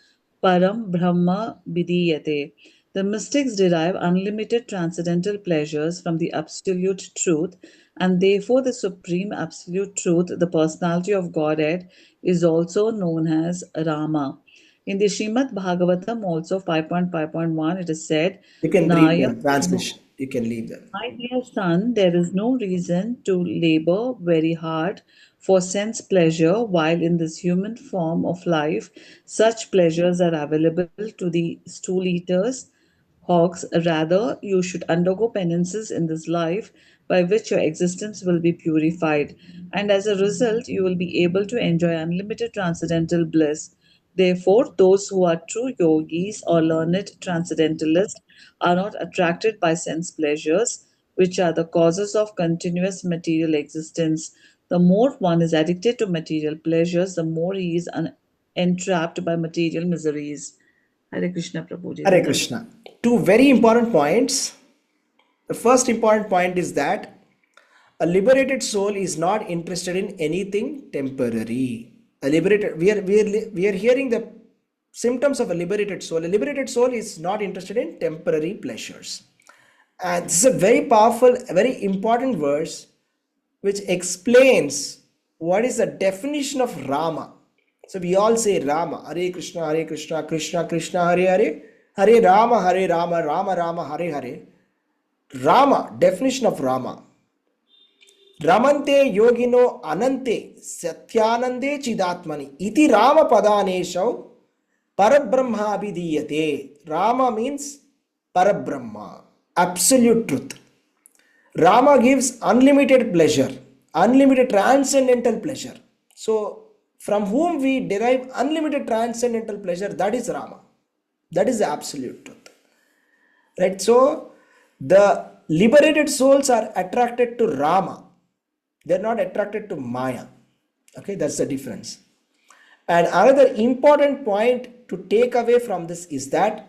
J: param brahma vidiyate. The mystics derive unlimited transcendental pleasures from the absolute truth, and therefore the supreme absolute truth, the personality of Godhead, is also known as Rama. In the Srimad Bhagavatam, also 5.5.1, it is said,
A: You can read
J: Naya,
A: the translation. You can leave them.
J: my dear son, there is no reason to labor very hard for sense pleasure while in this human form of life such pleasures are available to the stool eaters, hogs. Rather, you should undergo penances in this life by which your existence will be purified, and as a result, you will be able to enjoy unlimited transcendental bliss. Therefore, those who are true yogis or learned transcendentalists are not attracted by sense pleasures, which are the causes of continuous material existence. The more one is addicted to material pleasures, the more he is entrapped by material miseries. Hare Krishna Prabhuji.
A: Hare Krishna. Two very important points. The first important point is that a liberated soul is not interested in anything temporary. A liberated, we are hearing the symptoms of a liberated soul. A liberated soul is not interested in temporary pleasures. And this is a very powerful, very important verse which explains what is the definition of Rama. So we all say Rama, Hare Krishna, Krishna Krishna, Hare Hare, Hare Rama, Rama Rama, Hare Hare. Rama, definition of Rama. Ramante yogino anante satyanande chidatmani iti Rama padaneshav parabrahma abhidiyate. Rama means parabrahma, absolute truth. Rama gives unlimited pleasure, unlimited transcendental pleasure. So, from whom we derive unlimited transcendental pleasure, that is Rama. That is the absolute truth. Right? So, the liberated souls are attracted to Rama. They're not attracted to Maya. Okay, that's the difference. And another important point to take away from this is that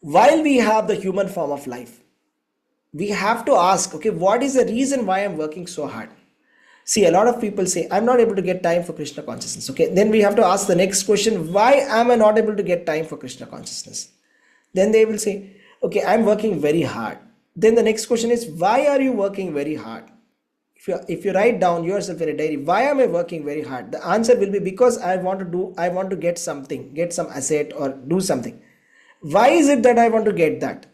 A: while we have the human form of life, we have to ask, okay, what is the reason why I'm working so hard? See, a lot of people say, I'm not able to get time for Krishna consciousness. Okay, then we have to ask the next question, why am I not able to get time for Krishna consciousness? Then they will say, okay, I'm working very hard. Then the next question is, why are you working very hard? If you write down yourself in a diary, why am I working very hard? The answer will be because I want to get something, get some asset or do something. Why is it that I want to get that?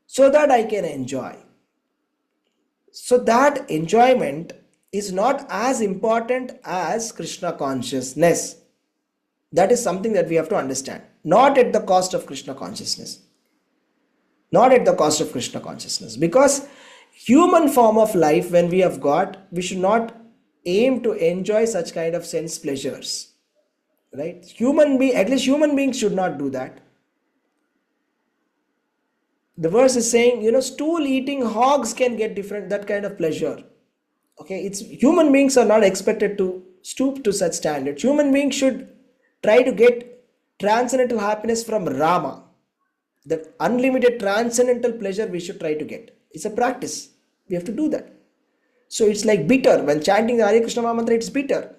A: So that I can enjoy. So that enjoyment is not as important as Krishna consciousness. That is something that we have to understand. Not at the cost of Krishna consciousness. Not at the cost of Krishna consciousness. Because human form of life, when we have got, we should not aim to enjoy such kind of sense pleasures. Right? At least human beings should not do that. The verse is saying, stool eating hogs can get that kind of pleasure. Okay, human beings are not expected to stoop to such standards. Human beings should try to get transcendental happiness from Rama. That unlimited transcendental pleasure we should try to get. It's a practice. We have to do that. So it's like bitter. When chanting the Hare Krishna mantra, it's bitter.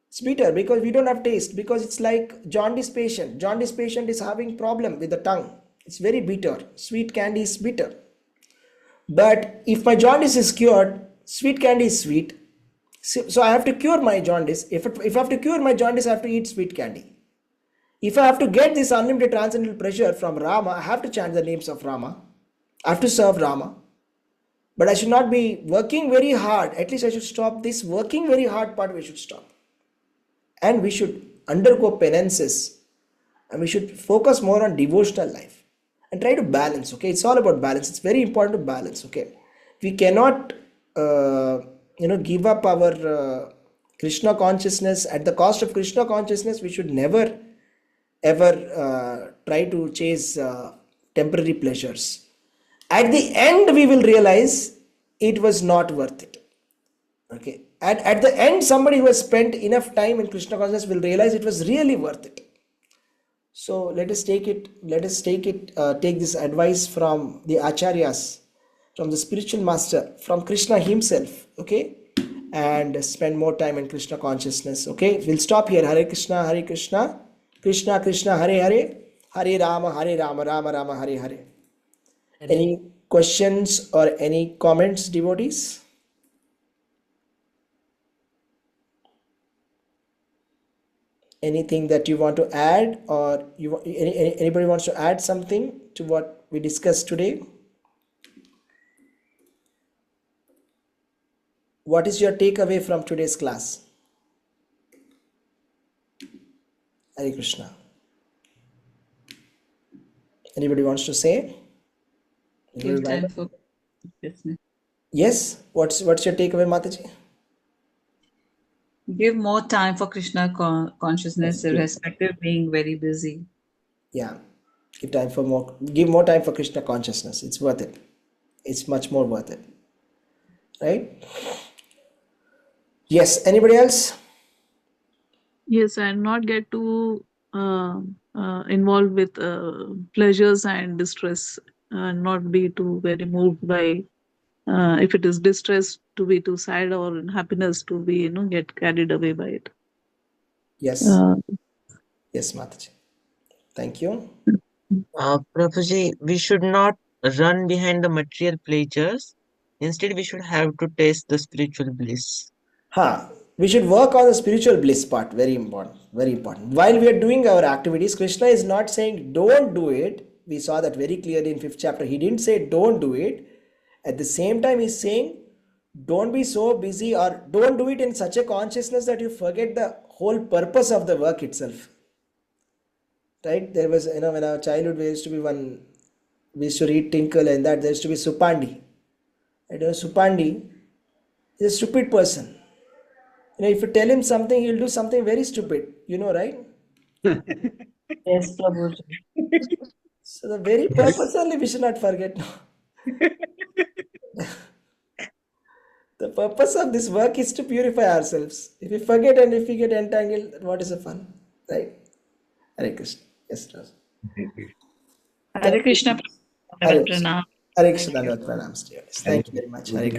A: It's bitter because we don't have taste. Because it's like jaundice patient. Jaundice patient is having problem with the tongue. It's very bitter. Sweet candy is bitter. But if my jaundice is cured, sweet candy is sweet. So I have to cure my jaundice. If I have to cure my jaundice, I have to eat sweet candy. If I have to get this unlimited transcendental pleasure from Rama, I have to chant the names of Rama. I have to serve Rama. But I should not be working very hard. At least I should stop this working very hard part. We should stop. And we should undergo penances. And we should focus more on devotional life. And try to balance. Okay, it's all about balance. It's very important to balance. Okay, we cannot give up our Krishna consciousness at the cost of Krishna consciousness. We should never ever try to chase temporary pleasures. At the end, we will realize it was not worth it. Okay. At the end, somebody who has spent enough time in Krishna consciousness will realize it was really worth it. So let us take this advice from the acharyas, from the spiritual master, from Krishna himself, okay, and spend more time in Krishna consciousness. Okay, we'll stop here. Hare Krishna, Krishna Krishna, Hare Hare, Hare Rama, Rama Rama, Hare Hare. Any questions or any comments, devotees? Anything that you want to add, or anybody wants to add something to what we discussed today? What is your takeaway from today's class? Hare Krishna. Anybody wants to say?
J: Give time for business.
A: Yes. What's your takeaway, Mataji?
J: Give more time for Krishna consciousness, irrespective being very busy.
A: Yeah. Give more time for Krishna consciousness. It's worth it. It's much more worth it. Right? Yes. Anybody else?
K: Yes, and not get too involved with pleasures and distress, and not be too very moved by if it is distress to be too sad, or happiness to be get carried away by it.
A: Yes. Yes, Mataji. Thank you.
N: Prabhuji, we should not run behind the material pleasures. Instead, we should have to taste the spiritual bliss.
A: We should work on the spiritual bliss part. Very important. Very important. While we are doing our activities, Krishna is not saying don't do it. We saw that very clearly in 5th chapter. He didn't say don't do it. At the same time, he's saying don't be so busy, or don't do it in such a consciousness that you forget the whole purpose of the work itself. Right? There was, when our childhood, we used to read Tinkle, and that there used to be Supandi. And Supandi is a stupid person. If you tell him something, he'll do something very stupid. Right?
J: Yes, Prabhuji.
A: So the very purpose only we should not forget. The purpose of this work is to purify ourselves. If we forget and if we get entangled, what is the fun? Right? Hare Krishna. Yes, Raj.
D: Hare Krishna.
A: Hare Krishna. Hare Krishna. Pranams. Thank you very much. Hare Krishna.